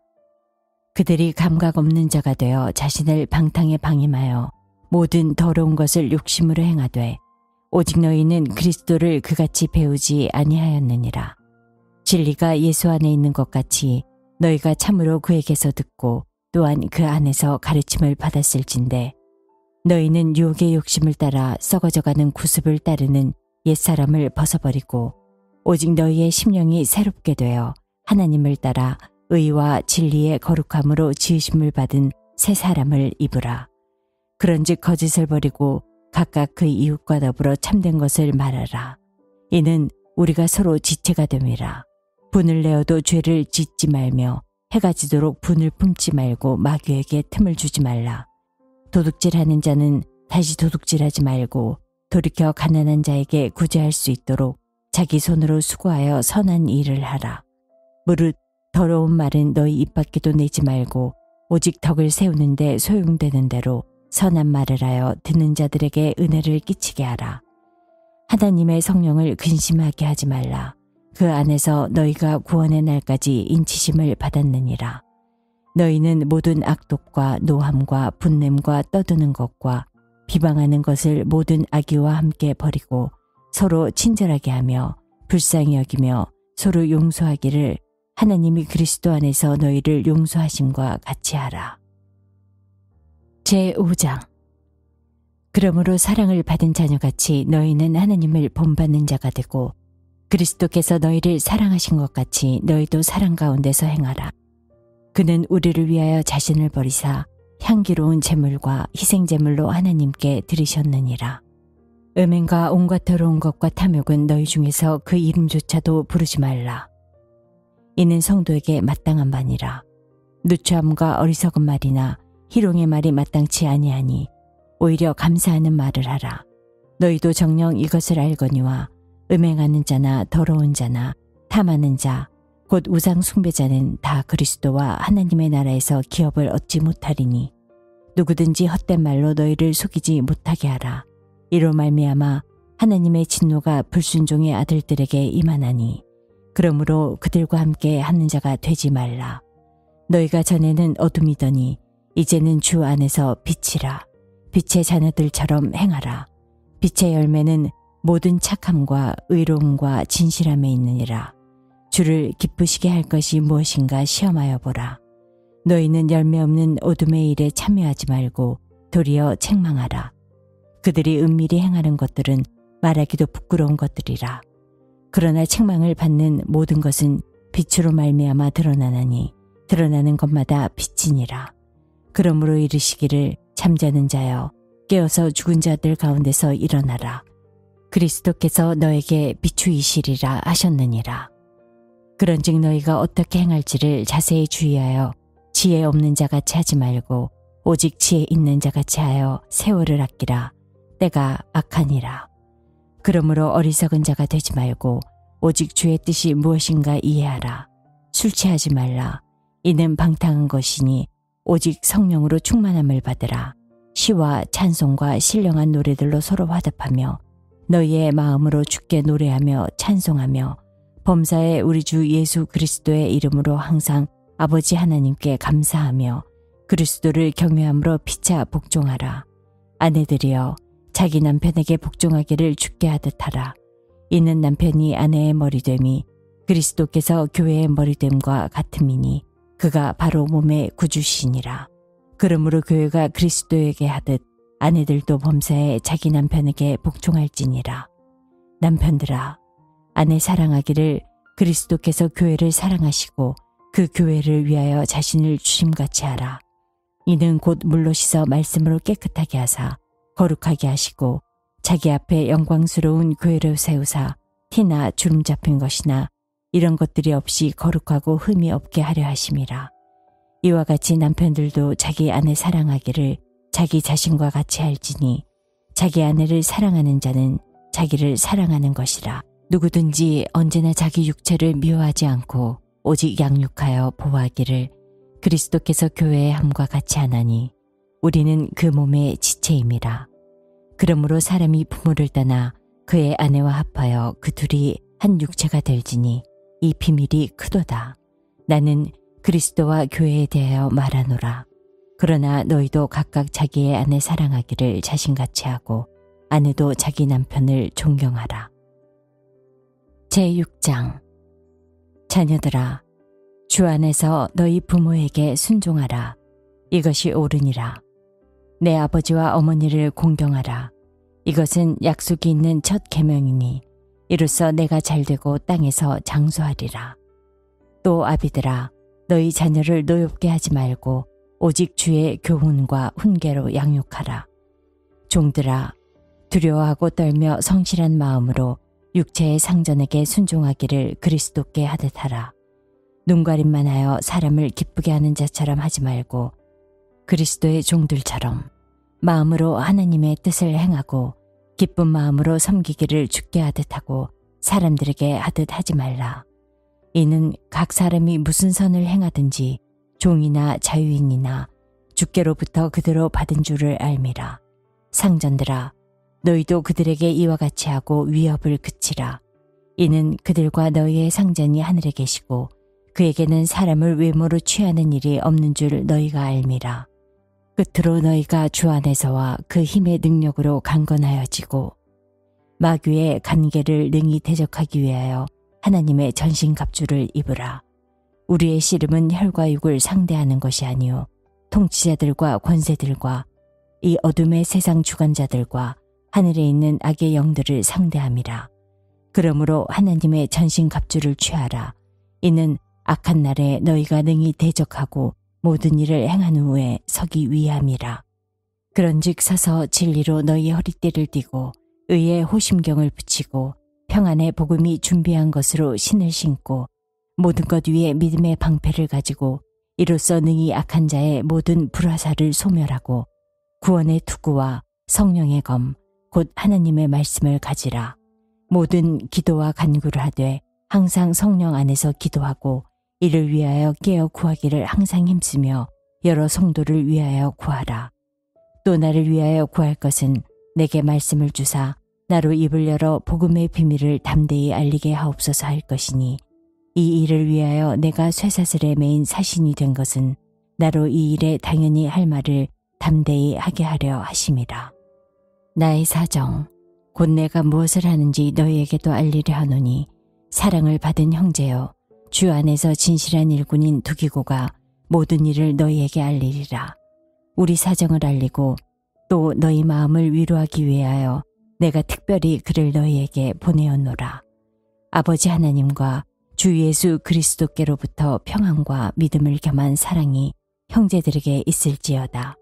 그들이 감각 없는 자가 되어 자신을 방탕에 방임하여 모든 더러운 것을 욕심으로 행하되 오직 너희는 그리스도를 그같이 배우지 아니하였느니라. 진리가 예수 안에 있는 것 같이 너희가 참으로 그에게서 듣고 또한 그 안에서 가르침을 받았을진데 너희는 유혹의 욕심을 따라 썩어져가는 구습을 따르는 옛사람을 벗어버리고 오직 너희의 심령이 새롭게 되어 하나님을 따라 의와 진리의 거룩함으로 지으심을 받은 새 사람을 입으라. 그런즉 거짓을 버리고 각각 그 이웃과 더불어 참된 것을 말하라. 이는 우리가 서로 지체가 됨이라. 분을 내어도 죄를 짓지 말며 해가 지도록 분을 품지 말고 마귀에게 틈을 주지 말라. 도둑질하는 자는 다시 도둑질하지 말고 돌이켜 가난한 자에게 구제할 수 있도록 자기 손으로 수고하여 선한 일을 하라. 무릇 더러운 말은 너희 입 밖에도 내지 말고 오직 덕을 세우는데 소용되는 대로 선한 말을 하여 듣는 자들에게 은혜를 끼치게 하라. 하나님의 성령을 근심하게 하지 말라. 그 안에서 너희가 구원의 날까지 인치심을 받았느니라. 너희는 모든 악독과 노함과 분냄과 떠드는 것과 비방하는 것을 모든 악의와 함께 버리고 서로 친절하게 하며 불쌍히 여기며 서로 용서하기를 하나님이 그리스도 안에서 너희를 용서하심과 같이 하라. 제5장. 그러므로 사랑을 받은 자녀같이 너희는 하나님을 본받는 자가 되고 그리스도께서 너희를 사랑하신 것 같이 너희도 사랑 가운데서 행하라. 그는 우리를 위하여 자신을 버리사 향기로운 제물과 희생제물로 하나님께 드리셨느니라. 음행과 온갖 더러운 것과 탐욕은 너희 중에서 그 이름조차도 부르지 말라. 이는 성도에게 마땅한 바니라. 누추함과 어리석은 말이나 희롱의 말이 마땅치 아니하니 오히려 감사하는 말을 하라. 너희도 정녕 이것을 알거니와 음행하는 자나 더러운 자나 탐하는 자 곧 우상 숭배자는 다 그리스도와 하나님의 나라에서 기업을 얻지 못하리니 누구든지 헛된 말로 너희를 속이지 못하게 하라. 이로 말미암아 하나님의 진노가 불순종의 아들들에게 임하나니 그러므로 그들과 함께 하는 자가 되지 말라. 너희가 전에는 어둠이더니 이제는 주 안에서 빛이라. 빛의 자녀들처럼 행하라. 빛의 열매는 모든 착함과 의로움과 진실함에 있느니라. 주를 기쁘시게 할 것이 무엇인가 시험하여 보라. 너희는 열매 없는 어둠의 일에 참여하지 말고 도리어 책망하라. 그들이 은밀히 행하는 것들은 말하기도 부끄러운 것들이라. 그러나 책망을 받는 모든 것은 빛으로 말미암아 드러나나니 드러나는 것마다 빛이니라. 그러므로 이르시기를 잠자는 자여 깨어서 죽은 자들 가운데서 일어나라. 그리스도께서 너에게 비추이시리라 하셨느니라. 그런즉 너희가 어떻게 행할지를 자세히 주의하여 지혜 없는 자같이 하지 말고 오직 지혜 있는 자같이 하여 세월을 아끼라. 때가 악하니라. 그러므로 어리석은 자가 되지 말고 오직 주의 뜻이 무엇인가 이해하라. 술 취하지 말라. 이는 방탕한 것이니 오직 성령으로 충만함을 받으라. 시와 찬송과 신령한 노래들로 서로 화답하며 너희의 마음으로 주께 노래하며 찬송하며 범사에 우리 주 예수 그리스도의 이름으로 항상 아버지 하나님께 감사하며 그리스도를 경외함으로 피차 복종하라. 아내들이여 자기 남편에게 복종하기를 주께 하듯 하라. 이는 남편이 아내의 머리됨이 그리스도께서 교회의 머리됨과 같음이니 그가 바로 몸의 구주시니라. 그러므로 교회가 그리스도에게 하듯 아내들도 범사에 자기 남편에게 복종할지니라. 남편들아, 아내 사랑하기를 그리스도께서 교회를 사랑하시고 그 교회를 위하여 자신을 주심같이 하라. 이는 곧 물로 씻어 말씀으로 깨끗하게 하사 거룩하게 하시고 자기 앞에 영광스러운 교회를 세우사 티나 주름 잡힌 것이나 이런 것들이 없이 거룩하고 흠이 없게 하려 하심이라. 이와 같이 남편들도 자기 아내 사랑하기를 자기 자신과 같이 할지니 자기 아내를 사랑하는 자는 자기를 사랑하는 것이라. 누구든지 언제나 자기 육체를 미워하지 않고 오직 양육하여 보호하기를 그리스도께서 교회의 함과 같이 하나니 우리는 그 몸의 지체임이라. 그러므로 사람이 부모를 떠나 그의 아내와 합하여 그 둘이 한 육체가 될지니 이 비밀이 크도다. 나는 그리스도와 교회에 대하여 말하노라. 그러나 너희도 각각 자기의 아내 사랑하기를 자신같이 하고 아내도 자기 남편을 존경하라. 제6장. 자녀들아, 주 안에서 너희 부모에게 순종하라. 이것이 옳으니라. 내 아버지와 어머니를 공경하라. 이것은 약속이 있는 첫 계명이니 이로써 내가 잘되고 땅에서 장수하리라. 또 아비들아, 너희 자녀를 노엽게 하지 말고 오직 주의 교훈과 훈계로 양육하라. 종들아, 두려워하고 떨며 성실한 마음으로 육체의 상전에게 순종하기를 그리스도께 하듯 하라. 눈가림만 하여 사람을 기쁘게 하는 자처럼 하지 말고 그리스도의 종들처럼 마음으로 하나님의 뜻을 행하고 기쁜 마음으로 섬기기를 주께 하듯 하고 사람들에게 하듯 하지 말라. 이는 각 사람이 무슨 선을 행하든지 종이나 자유인이나 주께로부터 그대로 받은 줄을 알미라. 상전들아, 너희도 그들에게 이와 같이 하고 위협을 그치라. 이는 그들과 너희의 상전이 하늘에 계시고 그에게는 사람을 외모로 취하는 일이 없는 줄 너희가 알미라. 끝으로 너희가 주 안에서와 그 힘의 능력으로 강건하여지고 마귀의 간계를 능히 대적하기 위하여 하나님의 전신갑주를 입으라. 우리의 씨름은 혈과 육을 상대하는 것이 아니요 통치자들과 권세들과 이 어둠의 세상 주관자들과 하늘에 있는 악의 영들을 상대함이라. 그러므로 하나님의 전신갑주를 취하라. 이는 악한 날에 너희가 능히 대적하고 모든 일을 행한 후에 서기 위함이라. 그런즉 서서 진리로 너희 허리띠를 띠고 의의 호심경을 붙이고 평안의 복음이 준비한 것으로 신을 신고 모든 것 위에 믿음의 방패를 가지고 이로써 능히 악한 자의 모든 불화살을 소멸하고 구원의 투구와 성령의 검 곧 하나님의 말씀을 가지라. 모든 기도와 간구를 하되 항상 성령 안에서 기도하고 이를 위하여 깨어 구하기를 항상 힘쓰며 여러 성도를 위하여 구하라. 또 나를 위하여 구할 것은 내게 말씀을 주사 나로 입을 열어 복음의 비밀을 담대히 알리게 하옵소서 할 것이니 이 일을 위하여 내가 쇠사슬에 매인 사신이 된 것은 나로 이 일에 당연히 할 말을 담대히 하게 하려 하심이라. 나의 사정 곧 내가 무엇을 하는지 너희에게도 알리려 하노니 사랑을 받은 형제여 주 안에서 진실한 일꾼인 두기고가 모든 일을 너희에게 알리리라. 우리 사정을 알리고 또 너희 마음을 위로하기 위하여 내가 특별히 그를 너희에게 보내었노라. 아버지 하나님과 주 예수 그리스도께로부터 평안과 믿음을 겸한 사랑이 형제들에게 있을지어다.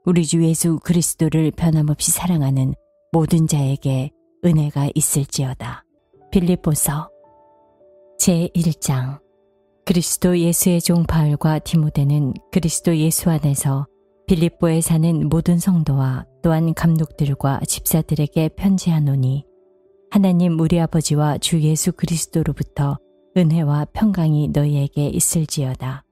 우리 주 예수 그리스도를 변함없이 사랑하는 모든 자에게 은혜가 있을지어다. 빌립보서 제1장. 그리스도 예수의 종 바울과 디모데는 그리스도 예수 안에서 빌립보에 사는 모든 성도와 또한 감독들과 집사들에게 편지하노니 하나님 우리 아버지와 주 예수 그리스도로부터 은혜와 평강이 너희에게 있을지어다.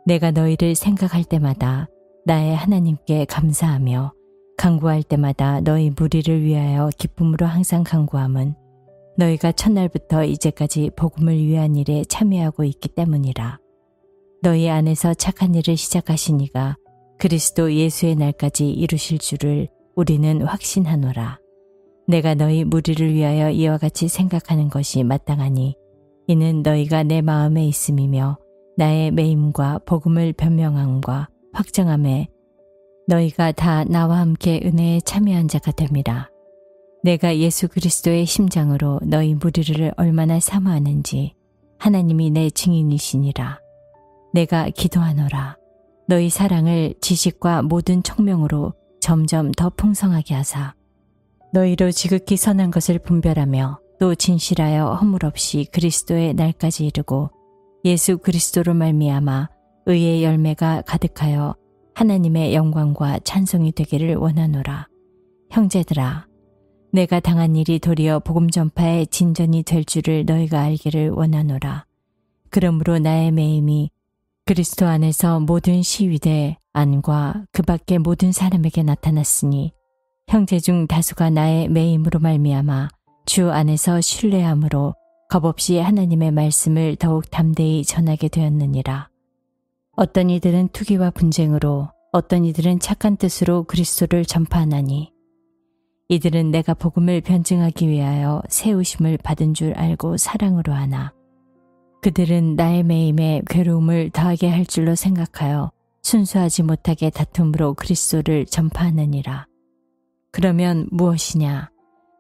내가 너희를 생각할 때마다 나의 하나님께 감사하며 간구할 때마다 너희 무리를 위하여 기쁨으로 항상 간구함은 너희가 첫날부터 이제까지 복음을 위한 일에 참여하고 있기 때문이라. 너희 안에서 착한 일을 시작하신 이가 그리스도 예수의 날까지 이루실 줄을 우리는 확신하노라. 내가 너희 무리를 위하여 이와 같이 생각하는 것이 마땅하니 이는 너희가 내 마음에 있음이며 나의 매임과 복음을 변명함과 확정함에 너희가 다 나와 함께 은혜에 참여한 자가 됨이라. 내가 예수 그리스도의 심장으로 너희 무리를 얼마나 사모하는지 하나님이 내 증인이시니라. 내가 기도하노라. 너희 사랑을 지식과 모든 청명으로 점점 더 풍성하게 하사 너희로 지극히 선한 것을 분별하며 또 진실하여 허물 없이 그리스도의 날까지 이르고 예수 그리스도로 말미암아 의의 열매가 가득하여 하나님의 영광과 찬송이 되기를 원하노라. 형제들아, 내가 당한 일이 도리어 복음 전파의 진전이 될 줄을 너희가 알기를 원하노라. 그러므로 나의 매임이 그리스도 안에서 모든 시위대 안과 그 밖의 모든 사람에게 나타났으니 형제 중 다수가 나의 매임으로 말미암아 주 안에서 신뢰함으로 겁없이 하나님의 말씀을 더욱 담대히 전하게 되었느니라. 어떤 이들은 투기와 분쟁으로 어떤 이들은 착한 뜻으로 그리스도를 전파하나니 이들은 내가 복음을 변증하기 위하여 세우심을 받은 줄 알고 사랑으로 하나 그들은 나의 매임에 괴로움을 더하게 할 줄로 생각하여 순수하지 못하게 다툼으로 그리스도를 전파하느니라. 그러면 무엇이냐?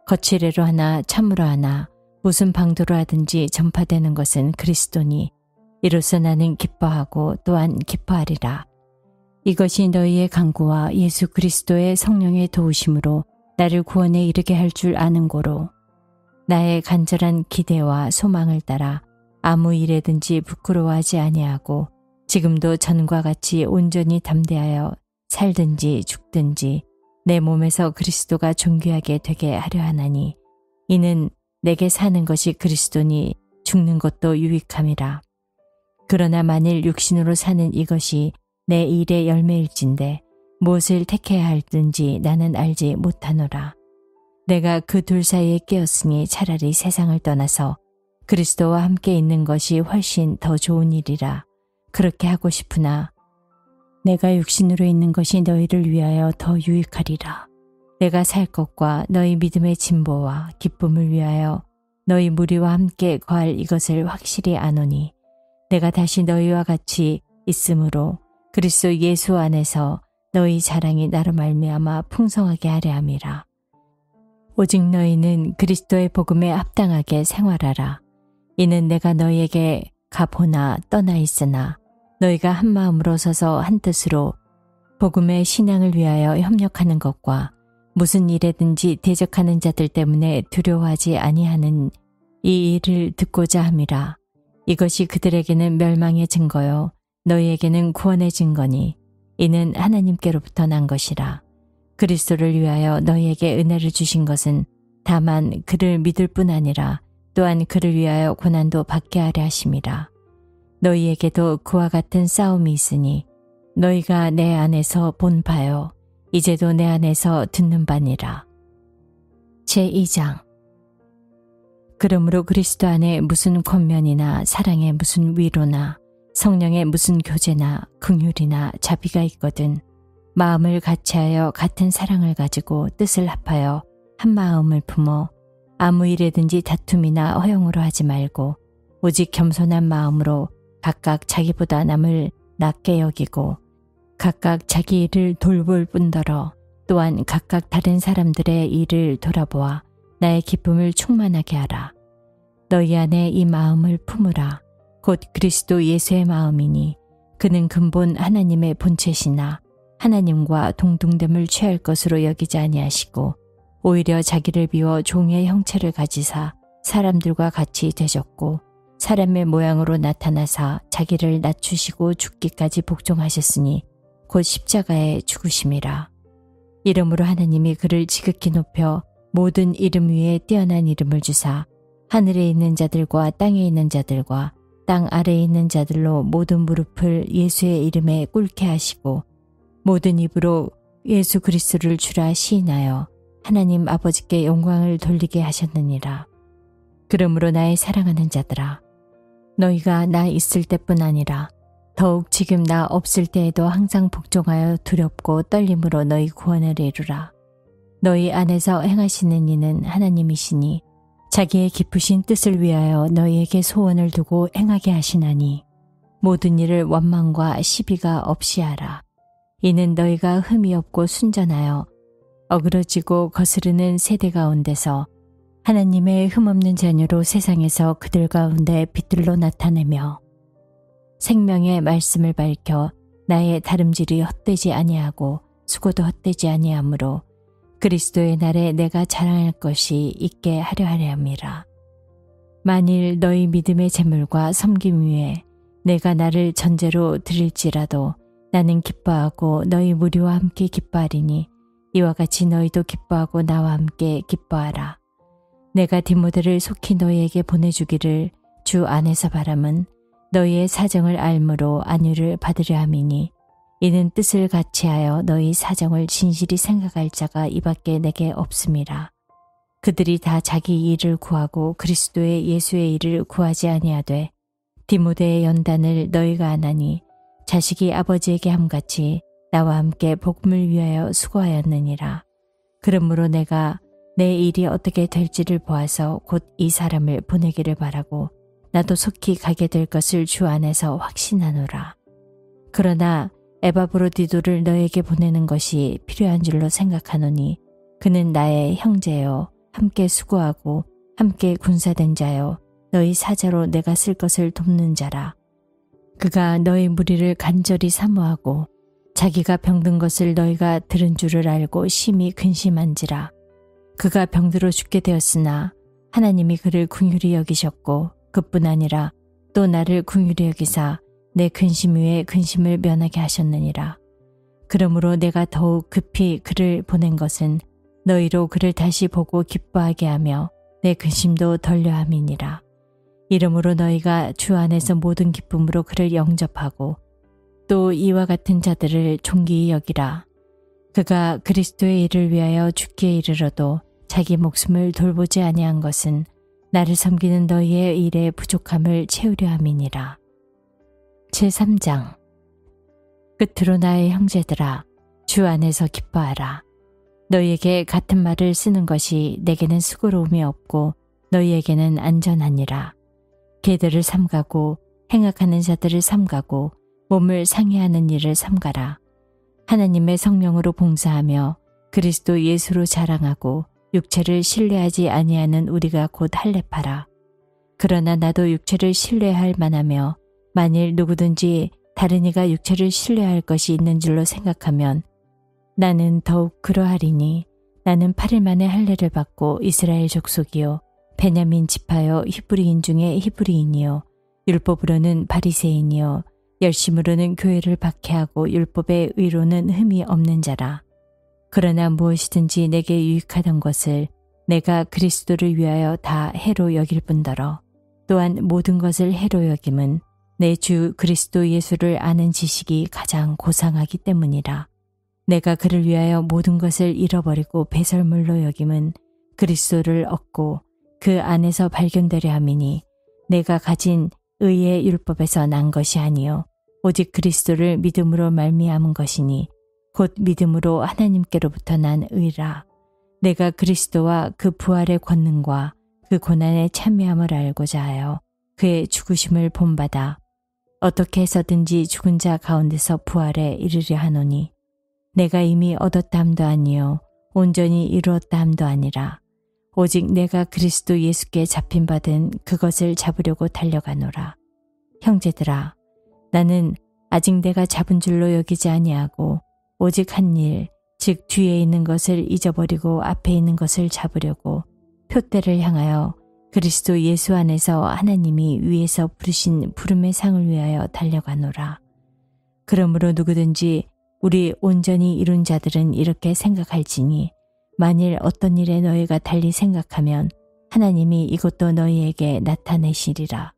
거칠애로 하나 참으로 하나 무슨 방도로 하든지 전파되는 것은 그리스도니 이로써 나는 기뻐하고 또한 기뻐하리라. 이것이 너희의 간구와 예수 그리스도의 성령의 도우심으로 나를 구원에 이르게 할 줄 아는 고로 나의 간절한 기대와 소망을 따라 아무 일에든지 부끄러워하지 아니하고 지금도 전과 같이 온전히 담대하여 살든지 죽든지 내 몸에서 그리스도가 존귀하게 되게 하려 하나니 이는 내게 사는 것이 그리스도니 죽는 것도 유익함이라. 그러나 만일 육신으로 사는 이것이 내 일의 열매일진데 무엇을 택해야 할든지 나는 알지 못하노라. 내가 그 둘 사이에 끼었으니 차라리 세상을 떠나서 그리스도와 함께 있는 것이 훨씬 더 좋은 일이라. 그렇게 하고 싶으나 내가 육신으로 있는 것이 너희를 위하여 더 유익하리라. 내가 살 것과 너희 믿음의 진보와 기쁨을 위하여 너희 무리와 함께 거할 이것을 확실히 아노니 내가 다시 너희와 같이 있으므로 그리스도 예수 안에서 너희 자랑이 나로 말미암아 풍성하게 하려 함이라. 오직 너희는 그리스도의 복음에 합당하게 생활하라. 이는 내가 너희에게 가보나 떠나 있으나 너희가 한 마음으로 서서 한 뜻으로 복음의 신앙을 위하여 협력하는 것과 무슨 일에든지 대적하는 자들 때문에 두려워하지 아니하는 이 일을 듣고자 함이라. 이것이 그들에게는 멸망의 증거요 너희에게는 구원의 증거니 이는 하나님께로부터 난 것이라. 그리스도를 위하여 너희에게 은혜를 주신 것은 다만 그를 믿을 뿐 아니라 또한 그를 위하여 고난도 받게 하려 하심이라. 너희에게도 그와 같은 싸움이 있으니 너희가 내 안에서 본 바요 이제도 내 안에서 듣는 바니라. 제2장. 그러므로 그리스도 안에 무슨 권면이나 사랑의 무슨 위로나 성령의 무슨 교제나 긍휼이나 자비가 있거든 마음을 같이하여 같은 사랑을 가지고 뜻을 합하여 한 마음을 품어 아무 일에든지 다툼이나 허용으로 하지 말고 오직 겸손한 마음으로 각각 자기보다 남을 낮게 여기고 각각 자기 일을 돌볼 뿐더러 또한 각각 다른 사람들의 일을 돌아보아 나의 기쁨을 충만하게 하라. 너희 안에 이 마음을 품으라. 곧 그리스도 예수의 마음이니 그는 근본 하나님의 본체시나 하나님과 동등됨을 취할 것으로 여기지 아니하시고 오히려 자기를 비워 종의 형체를 가지사 사람들과 같이 되셨고 사람의 모양으로 나타나사 자기를 낮추시고 죽기까지 복종하셨으니 곧 십자가에 죽으심이라. 이러므로 하나님이 그를 지극히 높여 모든 이름 위에 뛰어난 이름을 주사 하늘에 있는 자들과 땅에 있는 자들과 땅 아래에 있는 자들로 모든 무릎을 예수의 이름에 꿇게 하시고 모든 입으로 예수 그리스도를 주라 시인하여 하나님 아버지께 영광을 돌리게 하셨느니라. 그러므로 나의 사랑하는 자들아, 너희가 나 있을 때뿐 아니라 더욱 지금 나 없을 때에도 항상 복종하여 두렵고 떨림으로 너희 구원을 이루라. 너희 안에서 행하시는 이는 하나님이시니 자기의 깊으신 뜻을 위하여 너희에게 소원을 두고 행하게 하시나니 모든 일을 원망과 시비가 없이 하라. 이는 너희가 흠이 없고 순전하여 어그러지고 거스르는 세대 가운데서 하나님의 흠없는 자녀로 세상에서 그들 가운데 빛들로 나타내며 생명의 말씀을 밝혀 나의 다름질이 헛되지 아니하고 수고도 헛되지 아니하므로 그리스도의 날에 내가 자랑할 것이 있게 하려 함이라. 만일 너희 믿음의 재물과 섬김 위에 내가 나를 전제로 드릴지라도 나는 기뻐하고 너희 무리와 함께 기뻐하리니 이와 같이 너희도 기뻐하고 나와 함께 기뻐하라. 내가 디모데를 속히 너희에게 보내주기를 주 안에서 바람은 너희의 사정을 알므로 안위를 받으려 함이니 이는 뜻을 같이하여 너희 사정을 진실이 생각할 자가 이밖에 내게 없음이라. 그들이 다 자기 일을 구하고 그리스도의 예수의 일을 구하지 아니하되 디모데의 연단을 너희가 안하니 자식이 아버지에게 함같이 나와 함께 복음을 위하여 수고하였느니라. 그러므로 내가 내 일이 어떻게 될지를 보아서 곧 이 사람을 보내기를 바라고 나도 속히 가게 될 것을 주 안에서 확신하노라. 그러나 에바브로디도를 너에게 보내는 것이 필요한 줄로 생각하노니 그는 나의 형제요 함께 수고하고 함께 군사된 자요 너희 사자로 내가 쓸 것을 돕는 자라. 그가 너희 무리를 간절히 사모하고 자기가 병든 것을 너희가 들은 줄을 알고 심히 근심한지라. 그가 병들어 죽게 되었으나 하나님이 그를 긍휼히 여기셨고 그뿐 아니라 또 나를 긍휼히 여기사 내 근심 위에 근심을 면하게 하셨느니라. 그러므로 내가 더욱 급히 그를 보낸 것은 너희로 그를 다시 보고 기뻐하게 하며 내 근심도 덜려 함이니라. 이러므로 너희가 주 안에서 모든 기쁨으로 그를 영접하고 또 이와 같은 자들을 존귀히 여기라. 그가 그리스도의 일을 위하여 죽기에 이르러도 자기 목숨을 돌보지 아니한 것은 나를 섬기는 너희의 일의 부족함을 채우려 함이니라. 제3장. 끝으로 나의 형제들아, 주 안에서 기뻐하라. 너희에게 같은 말을 쓰는 것이 내게는 수고로움이 없고 너희에게는 안전하니라. 개들을 삼가고 행악하는 자들을 삼가고 몸을 상해하는 일을 삼가라. 하나님의 성령으로 봉사하며 그리스도 예수로 자랑하고 육체를 신뢰하지 아니하는 우리가 곧 할례파라. 그러나 나도 육체를 신뢰할 만하며 만일 누구든지 다른 이가 육체를 신뢰할 것이 있는 줄로 생각하면 나는 더욱 그러하리니 나는 8일 만에 할례를 받고 이스라엘 족속이요 베냐민 지파요 히브리인 중에 히브리인이요 율법으로는 바리새인이요 열심으로는 교회를 박해하고 율법의 의로는 흠이 없는 자라. 그러나 무엇이든지 내게 유익하던 것을 내가 그리스도를 위하여 다 해로 여길 뿐더러 또한 모든 것을 해로 여김은 내 주 그리스도 예수를 아는 지식이 가장 고상하기 때문이라. 내가 그를 위하여 모든 것을 잃어버리고 배설물로 여김은 그리스도를 얻고 그 안에서 발견되려 함이니 내가 가진 의의 율법에서 난 것이 아니요 오직 그리스도를 믿음으로 말미암은 것이니 곧 믿음으로 하나님께로부터 난 의라. 내가 그리스도와 그 부활의 권능과 그 고난의 참여함을 알고자 하여 그의 죽으심을 본받아 어떻게 해서든지 죽은 자 가운데서 부활에 이르려 하노니 내가 이미 얻었다 함도 아니요 온전히 이루었다 함도 아니라 오직 내가 그리스도 예수께 잡힌 바된 그것을 잡으려고 달려가노라. 형제들아, 나는 아직 내가 잡은 줄로 여기지 아니하고 오직 한 일, 즉 뒤에 있는 것을 잊어버리고 앞에 있는 것을 잡으려고 표대를 향하여 그리스도 예수 안에서 하나님이 위에서 부르신 부름의 상을 위하여 달려가노라. 그러므로 누구든지 우리 온전히 이룬 자들은 이렇게 생각할지니 만일 어떤 일에 너희가 달리 생각하면 하나님이 이것도 너희에게 나타내시리라.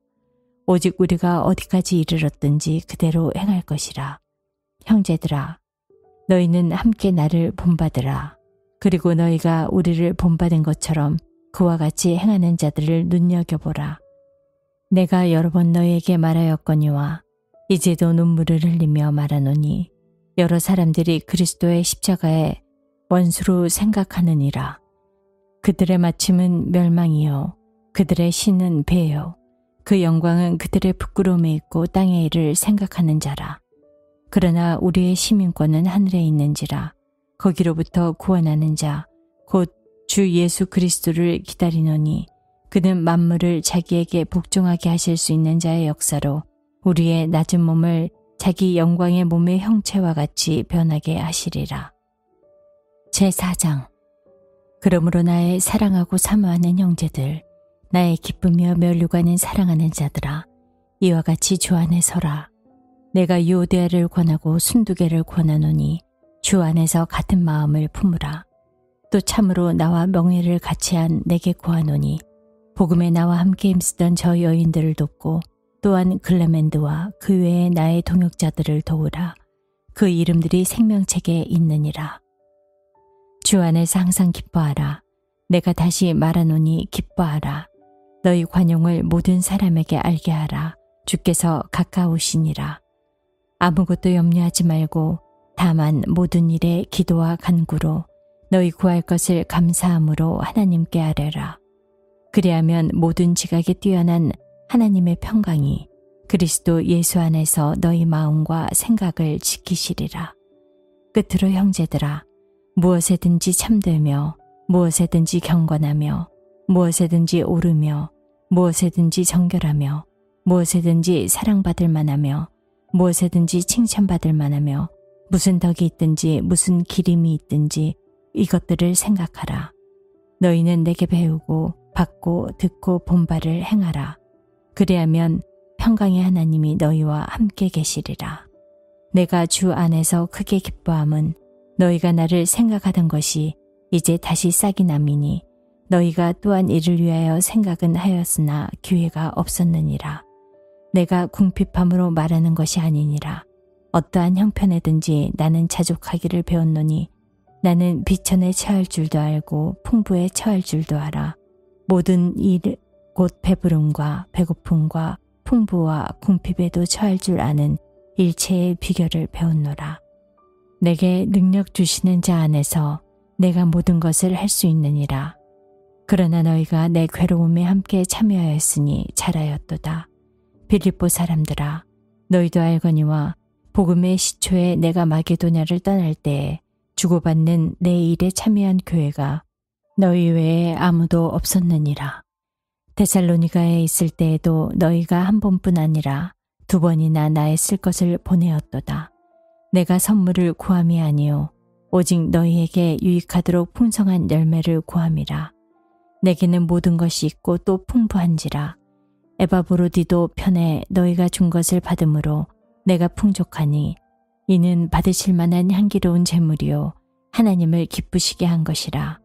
오직 우리가 어디까지 이르렀든지 그대로 행할 것이라. 형제들아, 너희는 함께 나를 본받으라. 그리고 너희가 우리를 본받은 것처럼 그와 같이 행하는 자들을 눈여겨보라. 내가 여러 번 너희에게 말하였거니와 이제도 눈물을 흘리며 말하노니 여러 사람들이 그리스도의 십자가에 원수로 생각하느니라. 그들의 마침은 멸망이요 그들의 신은 배요 그 영광은 그들의 부끄러움에 있고 땅의 일을 생각하는 자라. 그러나 우리의 시민권은 하늘에 있는지라. 거기로부터 구원하는 자 곧 주 예수 그리스도를 기다리노니 그는 만물을 자기에게 복종하게 하실 수 있는 자의 역사로 우리의 낮은 몸을 자기 영광의 몸의 형체와 같이 변하게 하시리라. 제4장. 그러므로 나의 사랑하고 사모하는 형제들, 나의 기쁘며 면류관은 사랑하는 자들아, 이와 같이 주 안에 서라. 내가 유오데아를 권하고 순두개를 권하노니 주 안에서 같은 마음을 품으라. 또 참으로 나와 명예를 같이 한 내게 구하노니 복음에 나와 함께 힘쓰던 저 여인들을 돕고 또한 글레멘드와 그 외에 나의 동역자들을 도우라. 그 이름들이 생명책에 있느니라. 주 안에서 항상 기뻐하라. 내가 다시 말하노니 기뻐하라. 너희 관용을 모든 사람에게 알게 하라. 주께서 가까우시니라. 아무것도 염려하지 말고 다만 모든 일에 기도와 간구로 너희 구할 것을 감사함으로 하나님께 아뢰라. 그리하면 모든 지각에 뛰어난 하나님의 평강이 그리스도 예수 안에서 너희 마음과 생각을 지키시리라. 끝으로 형제들아, 무엇에든지 참되며 무엇에든지 경건하며 무엇에든지 옳으며 무엇에든지 정결하며 무엇에든지 사랑받을 만하며 무엇에든지 칭찬받을 만하며 무슨 덕이 있든지 무슨 기림이 있든지 이것들을 생각하라. 너희는 내게 배우고 받고 듣고 본 바를 행하라. 그리하면 평강의 하나님이 너희와 함께 계시리라. 내가 주 안에서 크게 기뻐함은 너희가 나를 생각하던 것이 이제 다시 싹이 남이니 너희가 또한 이를 위하여 생각은 하였으나 기회가 없었느니라. 내가 궁핍함으로 말하는 것이 아니니라. 어떠한 형편에든지 나는 자족하기를 배웠노니 나는 비천에 처할 줄도 알고 풍부에 처할 줄도 알아. 모든 일 곧 배부름과 배고픔과 풍부와 궁핍에도 처할 줄 아는 일체의 비결을 배웠노라. 내게 능력 주시는 자 안에서 내가 모든 것을 할 수 있느니라. 그러나 너희가 내 괴로움에 함께 참여하였으니 잘하였도다. 빌립보 사람들아, 너희도 알거니와 복음의 시초에 내가 마게도냐를 떠날 때에 주고받는 내 일에 참여한 교회가 너희 외에 아무도 없었느니라. 데살로니가에 있을 때에도 너희가 한 번뿐 아니라 두 번이나 나의 쓸 것을 보내었도다. 내가 선물을 구함이 아니요 오직 너희에게 유익하도록 풍성한 열매를 구함이라. 내게는 모든 것이 있고 또 풍부한지라. 에바브로디도 편에 너희가 준 것을 받음으로 내가 풍족하니 이는 받으실 만한 향기로운 제물이요 하나님을 기쁘시게 한 것이라.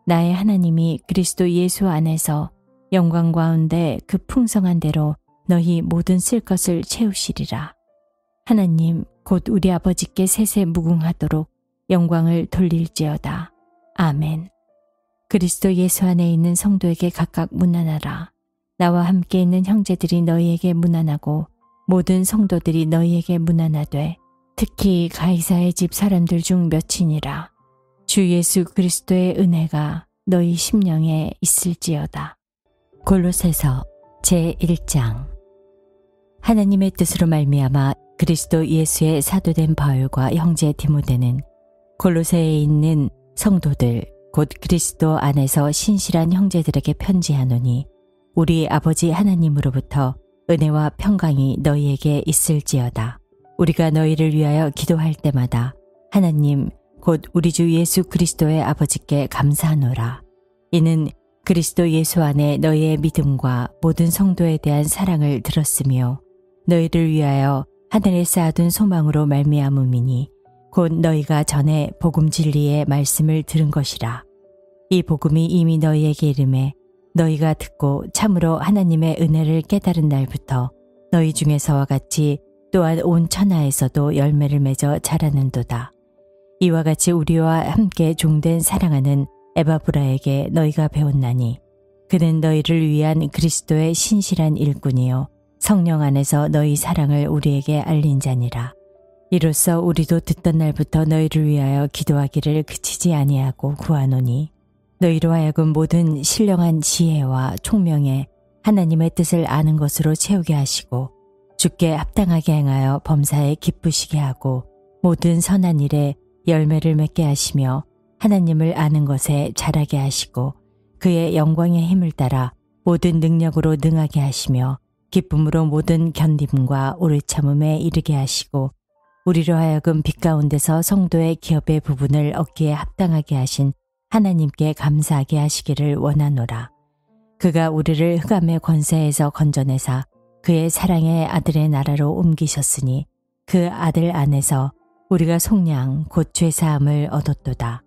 나의 하나님이 그리스도 예수 안에서 영광 가운데 그 풍성한 대로 너희 모든 쓸 것을 채우시리라. 하나님 곧 우리 아버지께 세세 무궁하도록 영광을 돌릴지어다. 아멘. 그리스도 예수 안에 있는 성도에게 각각 문안하라. 나와 함께 있는 형제들이 너희에게 문안하고 모든 성도들이 너희에게 문안하되 특히 가이사의 집 사람들 중 몇이니라. 주 예수 그리스도의 은혜가 너희 심령에 있을지어다. 골로새서 제1장. 하나님의 뜻으로 말미암아 그리스도 예수의 사도된 바울과 형제 디모데는 골로새에 있는 성도들 곧 그리스도 안에서 신실한 형제들에게 편지하노니 우리 아버지 하나님으로부터 은혜와 평강이 너희에게 있을지어다. 우리가 너희를 위하여 기도할 때마다 하나님 곧 우리 주 예수 그리스도의 아버지께 감사하노라. 이는 그리스도 예수 안에 너희의 믿음과 모든 성도에 대한 사랑을 들었으며 너희를 위하여 하늘에 쌓아둔 소망으로 말미암음이니 곧 너희가 전에 복음 진리의 말씀을 들은 것이라. 이 복음이 이미 너희에게 이름에 너희가 듣고 참으로 하나님의 은혜를 깨달은 날부터 너희 중에서와 같이 또한 온 천하에서도 열매를 맺어 자라는도다. 이와 같이 우리와 함께 종된 사랑하는 에바브라에게 너희가 배웠나니 그는 너희를 위한 그리스도의 신실한 일꾼이요 성령 안에서 너희 사랑을 우리에게 알린 자니라. 이로써 우리도 듣던 날부터 너희를 위하여 기도하기를 그치지 아니하고 구하노니 너희로 하여금 모든 신령한 지혜와 총명에 하나님의 뜻을 아는 것으로 채우게 하시고 주께 합당하게 행하여 범사에 기쁘시게 하고 모든 선한 일에 열매를 맺게 하시며 하나님을 아는 것에 자라게 하시고 그의 영광의 힘을 따라 모든 능력으로 능하게 하시며 기쁨으로 모든 견딤과 오래 참음에 이르게 하시고 우리로 하여금 빛 가운데서 성도의 기업의 부분을 얻기에 합당하게 하신 하나님께 감사하게 하시기를 원하노라. 그가 우리를 흑암의 권세에서 건져내사 그의 사랑의 아들의 나라로 옮기셨으니 그 아들 안에서 우리가 속량 곧 죄사함을 얻었도다.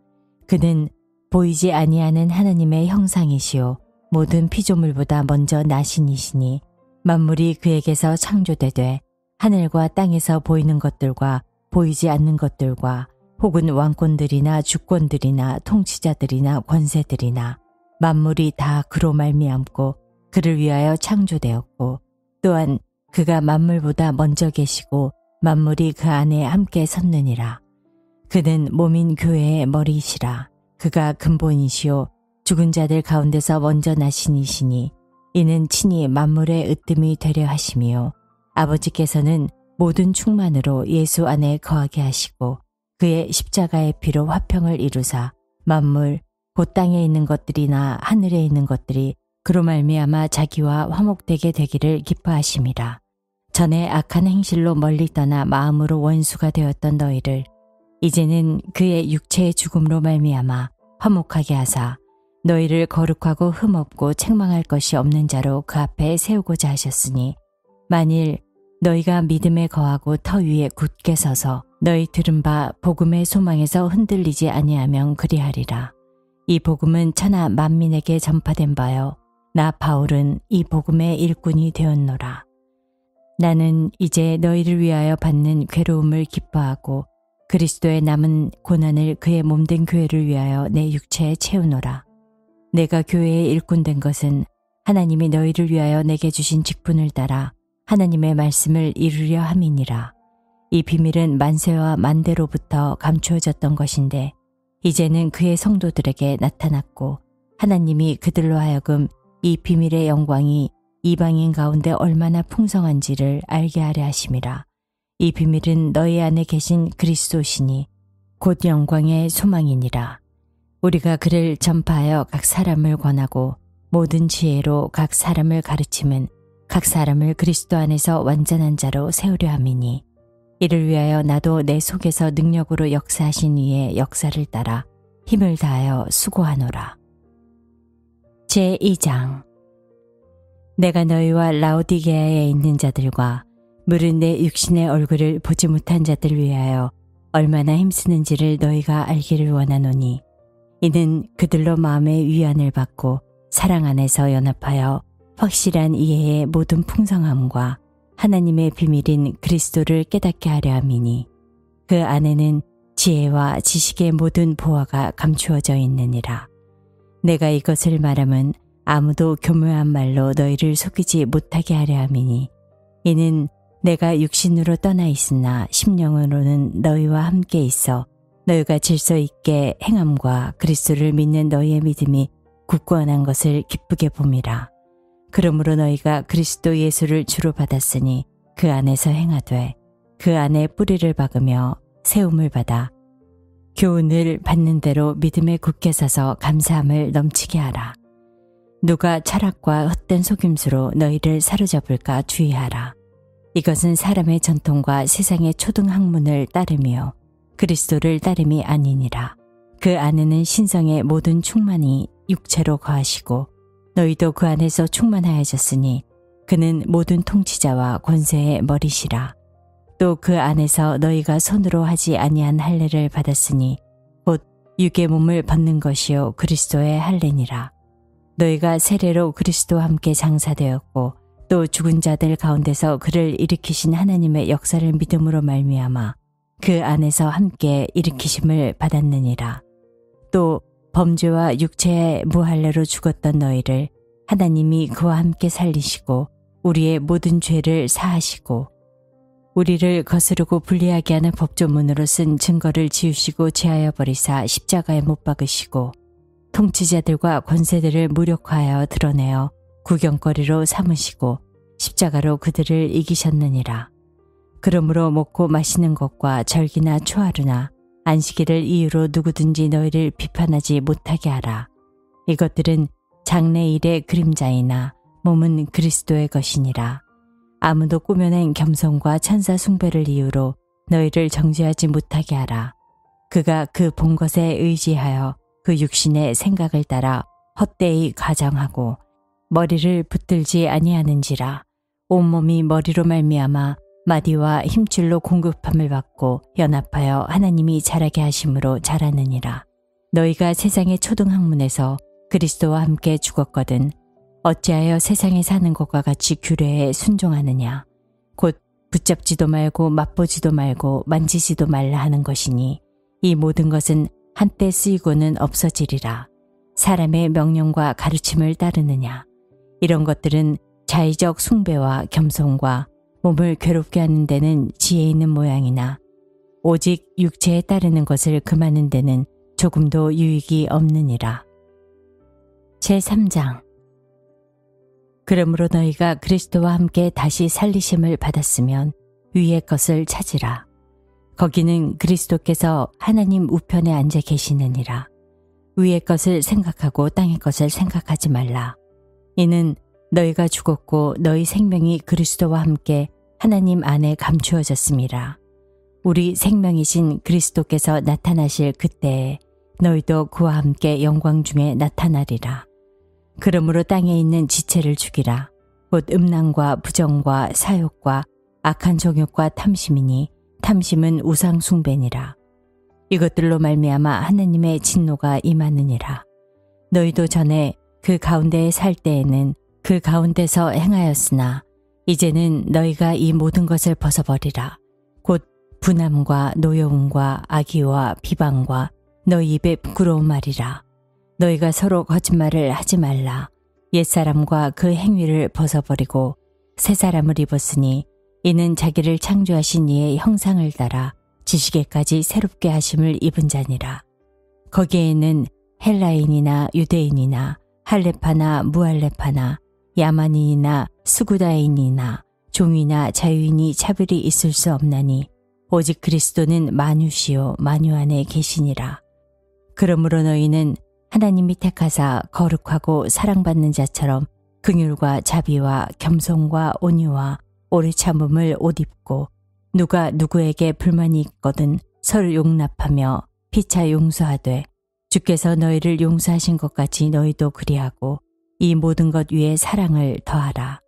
그는 보이지 아니하는 하나님의 형상이시요 모든 피조물보다 먼저 나신이시니 만물이 그에게서 창조되되 하늘과 땅에서 보이는 것들과 보이지 않는 것들과 혹은 왕권들이나 주권들이나 통치자들이나 권세들이나 만물이 다 그로 말미암고 그를 위하여 창조되었고 또한 그가 만물보다 먼저 계시고 만물이 그 안에 함께 섰느니라. 그는 몸인 교회의 머리이시라. 그가 근본이시요 죽은 자들 가운데서 먼저 나신 이시니 이는 친히 만물의 으뜸이 되려 하심이요 아버지께서는 모든 충만으로 예수 안에 거하게 하시고 그의 십자가의 피로 화평을 이루사 만물 곧 땅에 있는 것들이나 하늘에 있는 것들이 그로 말미암아 자기와 화목되게 되기를 기뻐하심이라. 전에 악한 행실로 멀리 떠나 마음으로 원수가 되었던 너희를 이제는 그의 육체의 죽음으로 말미암아 화목하게 하사 너희를 거룩하고 흠없고 책망할 것이 없는 자로 그 앞에 세우고자 하셨으니 만일 너희가 믿음에 거하고 터 위에 굳게 서서 너희 들은 바 복음의 소망에서 흔들리지 아니하면 그리하리라. 이 복음은 천하 만민에게 전파된 바요 나 바울은 이 복음의 일꾼이 되었노라. 나는 이제 너희를 위하여 받는 괴로움을 기뻐하고 그리스도의 남은 고난을 그의 몸된 교회를 위하여 내 육체에 채우노라. 내가 교회의 일꾼 된 것은 하나님이 너희를 위하여 내게 주신 직분을 따라 하나님의 말씀을 이루려 함이니라. 이 비밀은 만세와 만대로부터 감추어졌던 것인데 이제는 그의 성도들에게 나타났고 하나님이 그들로 하여금 이 비밀의 영광이 이방인 가운데 얼마나 풍성한지를 알게 하려 하심이라. 이 비밀은 너희 안에 계신 그리스도시니 곧 영광의 소망이니라. 우리가 그를 전파하여 각 사람을 권하고 모든 지혜로 각 사람을 가르침은 각 사람을 그리스도 안에서 완전한 자로 세우려 함이니 이를 위하여 나도 내 속에서 능력으로 역사하신 이의 역사를 따라 힘을 다하여 수고하노라. 제2장 내가 너희와 라오디게아에 있는 자들과 무릇 내 육신의 얼굴을 보지 못한 자들 위하여 얼마나 힘쓰는지를 너희가 알기를 원하노니 이는 그들로 마음의 위안을 받고 사랑 안에서 연합하여 확실한 이해의 모든 풍성함과 하나님의 비밀인 그리스도를 깨닫게 하려 함이니 그 안에는 지혜와 지식의 모든 보화가 감추어져 있느니라. 내가 이것을 말함은 아무도 교묘한 말로 너희를 속이지 못하게 하려 함이니 이는 내가 육신으로 떠나 있으나 심령으로는 너희와 함께 있어 너희가 질서 있게 행함과 그리스도를 믿는 너희의 믿음이 굳건한 것을 기쁘게 봄이라. 그러므로 너희가 그리스도 예수를 주로 받았으니 그 안에서 행하되 그 안에 뿌리를 박으며 세움을 받아 교훈을 받는 대로 믿음에 굳게 서서 감사함을 넘치게 하라. 누가 철학과 헛된 속임수로 너희를 사로잡을까 주의하라. 이것은 사람의 전통과 세상의 초등학문을 따르며 그리스도를 따름이 아니니라. 그 안에는 신성의 모든 충만이 육체로 거하시고 너희도 그 안에서 충만하여졌으니 그는 모든 통치자와 권세의 머리시라. 또 그 안에서 너희가 손으로 하지 아니한 할례를 받았으니 곧 육의 몸을 벗는 것이요 그리스도의 할례니라. 너희가 세례로 그리스도와 함께 장사되었고 또 죽은 자들 가운데서 그를 일으키신 하나님의 역사를 믿음으로 말미암아 그 안에서 함께 일으키심을 받았느니라. 또 범죄와 육체의 무할례로 죽었던 너희를 하나님이 그와 함께 살리시고 우리의 모든 죄를 사하시고 우리를 거스르고 불리하게 하는 법조문으로 쓴 증거를 지우시고 제하여 버리사 십자가에 못 박으시고 통치자들과 권세들을 무력화하여 드러내어 구경거리로 삼으시고 십자가로 그들을 이기셨느니라. 그러므로 먹고 마시는 것과 절기나 초하루나 안식일을 이유로 누구든지 너희를 비판하지 못하게 하라. 이것들은 장래일의 그림자이나 몸은 그리스도의 것이니라. 아무도 꾸며낸 겸손과 천사 숭배를 이유로 너희를 정죄하지 못하게 하라. 그가 그 본 것에 의지하여 그 육신의 생각을 따라 헛되이 가장하고 머리를 붙들지 아니하는지라. 온몸이 머리로 말미암아 마디와 힘줄로 공급함을 받고 연합하여 하나님이 자라게 하심으로 자라느니라. 너희가 세상의 초등학문에서 그리스도와 함께 죽었거든 어찌하여 세상에 사는 것과 같이 규례에 순종하느냐. 곧 붙잡지도 말고 맛보지도 말고 만지지도 말라 하는 것이니 이 모든 것은 한때 쓰이고는 없어지리라. 사람의 명령과 가르침을 따르느냐. 이런 것들은 자의적 숭배와 겸손과 몸을 괴롭게 하는 데는 지혜 있는 모양이나 오직 육체에 따르는 것을 금하는 데는 조금도 유익이 없느니라. 제3장. 그러므로 너희가 그리스도와 함께 다시 살리심을 받았으면 위의 것을 찾으라. 거기는 그리스도께서 하나님 우편에 앉아 계시느니라. 위의 것을 생각하고 땅의 것을 생각하지 말라. 이는 너희가 죽었고 너희 생명이 그리스도와 함께 하나님 안에 감추어졌음이라. 우리 생명이신 그리스도께서 나타나실 그때에 너희도 그와 함께 영광 중에 나타나리라. 그러므로 땅에 있는 지체를 죽이라. 곧 음란과 부정과 사욕과 악한 정욕과 탐심이니 탐심은 우상 숭배니라. 이것들로 말미암아 하나님의 진노가 임하느니라. 너희도 전에 그 가운데에 살 때에는 그 가운데서 행하였으나 이제는 너희가 이 모든 것을 벗어버리라. 곧 분함과 노여움과 악의와 비방과 너희 입에 부끄러운 말이라. 너희가 서로 거짓말을 하지 말라. 옛사람과 그 행위를 벗어버리고 새 사람을 입었으니 이는 자기를 창조하신 이의 형상을 따라 지식에까지 새롭게 하심을 입은 자니라. 거기에는 헬라인이나 유대인이나 할레파나 무할레파나 야만인이나 스구다인이나 종이나 자유인이 차별이 있을 수 없나니 오직 그리스도는 만유시요 만유 안에 계시니라. 그러므로 너희는 하나님이 택하사 거룩하고 사랑받는 자처럼 긍휼과 자비와 겸손과 온유와 오래 참음을 옷 입고 누가 누구에게 불만이 있거든 서로 용납하며 피차 용서하되 주께서 너희를 용서하신 것 같이 너희도 그리하고 이 모든 것 위에 사랑을 더하라.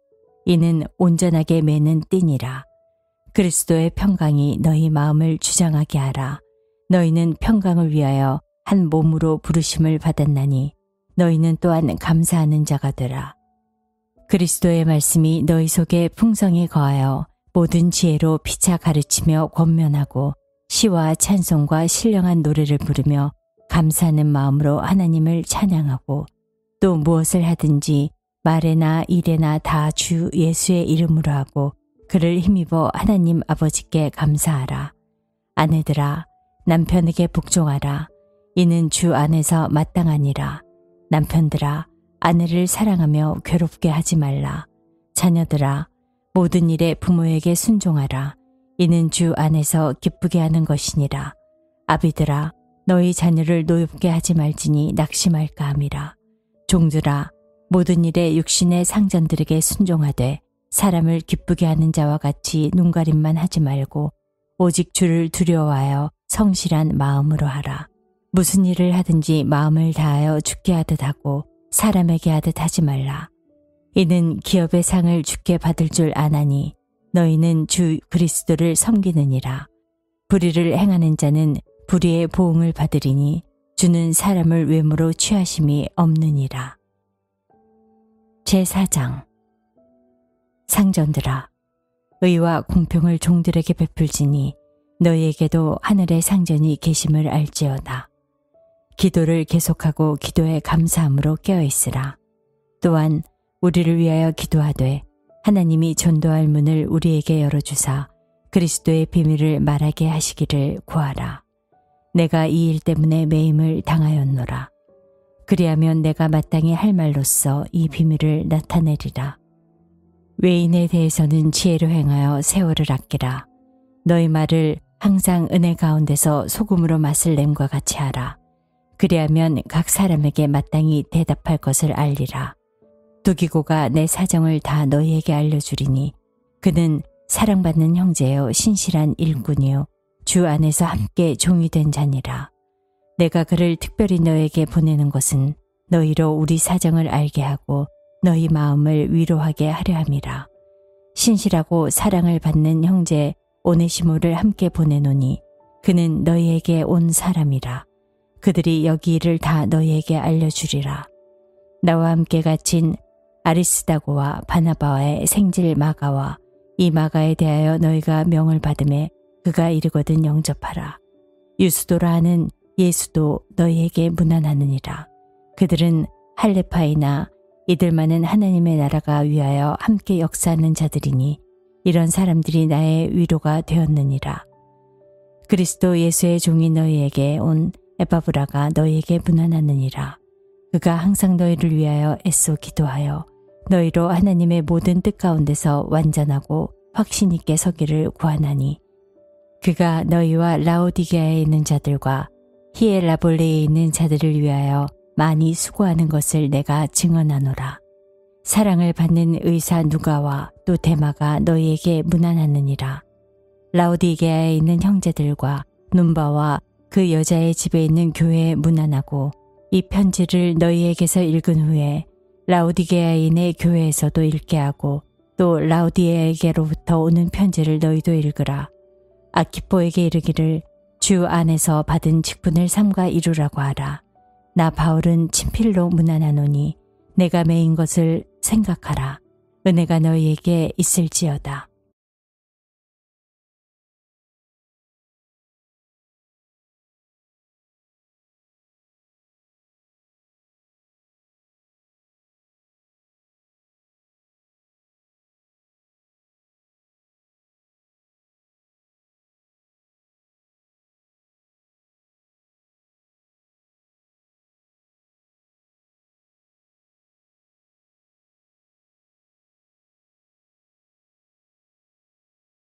이는 온전하게 매는 띠니라. 그리스도의 평강이 너희 마음을 주장하게 하라. 너희는 평강을 위하여 한 몸으로 부르심을 받았나니 너희는 또한 감사하는 자가 되라. 그리스도의 말씀이 너희 속에 풍성히 거하여 모든 지혜로 피차 가르치며 권면하고 시와 찬송과 신령한 노래를 부르며 감사하는 마음으로 하나님을 찬양하고 또 무엇을 하든지 말에나 일에나 다 주 예수의 이름으로 하고 그를 힘입어 하나님 아버지께 감사하라. 아내들아 남편에게 복종하라. 이는 주 안에서 마땅하니라. 남편들아 아내를 사랑하며 괴롭게 하지 말라. 자녀들아 모든 일에 부모에게 순종하라. 이는 주 안에서 기쁘게 하는 것이니라. 아비들아 너희 자녀를 노엽게 하지 말지니 낙심할까 함이라. 종들아 모든 일에 육신의 상전들에게 순종하되 사람을 기쁘게 하는 자와 같이 눈가림만 하지 말고 오직 주를 두려워하여 성실한 마음으로 하라. 무슨 일을 하든지 마음을 다하여 주께 하듯 하고 사람에게 하듯 하지 말라. 이는 기업의 상을 주께 받을 줄 아나니 너희는 주 그리스도를 섬기느니라. 불의를 행하는 자는 불의의 보응을 받으리니 주는 사람을 외모로 취하심이 없느니라. 제4장. 상전들아 의와 공평을 종들에게 베풀지니 너희에게도 하늘의 상전이 계심을 알지어다. 기도를 계속하고 기도에 감사함으로 깨어있으라. 또한 우리를 위하여 기도하되 하나님이 전도할 문을 우리에게 열어주사 그리스도의 비밀을 말하게 하시기를 구하라. 내가 이 일 때문에 매임을 당하였노라. 그리하면 내가 마땅히 할 말로써 이 비밀을 나타내리라. 외인에 대해서는 지혜로 행하여 세월을 아끼라. 너희 말을 항상 은혜 가운데서 소금으로 맛을 냄과 같이 하라. 그리하면 각 사람에게 마땅히 대답할 것을 알리라. 두기고가 내 사정을 다 너희에게 알려주리니 그는 사랑받는 형제요 신실한 일꾼이요 주 안에서 함께 종이 된 자니라. 내가 그를 특별히 너에게 보내는 것은 너희로 우리 사정을 알게 하고 너희 마음을 위로하게 하려 함이라. 신실하고 사랑을 받는 형제 오네시모를 함께 보내노니 그는 너희에게 온 사람이라. 그들이 여기 일을 다 너희에게 알려주리라. 나와 함께 갇힌 아리스다고와 바나바와의 생질 마가와 이 마가에 대하여 너희가 명을 받음에 그가 이르거든 영접하라. 유스도라 하는 예수도 너희에게 문안하느니라. 그들은 할레파이나 이들만은 하나님의 나라가 위하여 함께 역사하는 자들이니 이런 사람들이 나의 위로가 되었느니라. 그리스도 예수의 종이 너희에게 온 에바브라가 너희에게 문안하느니라. 그가 항상 너희를 위하여 애써 기도하여 너희로 하나님의 모든 뜻 가운데서 완전하고 확신 있게 서기를 구하나니 그가 너희와 라오디게아에 있는 자들과 히엘라볼레에 있는 자들을 위하여 많이 수고하는 것을 내가 증언하노라. 사랑을 받는 의사 누가와 또 데마가 너희에게 문안하느니라. 라오디게아에 있는 형제들과 눈바와 그 여자의 집에 있는 교회에 문안하고 이 편지를 너희에게서 읽은 후에 라오디게아인의 교회에서도 읽게 하고 또 라오디게아에게로부터 오는 편지를 너희도 읽으라. 아키포에게 이르기를 주 안에서 받은 직분을 삼가 이루라고 하라. 나 바울은 친필로 문안하노니 내가 매인 것을 생각하라. 은혜가 너희에게 있을지어다.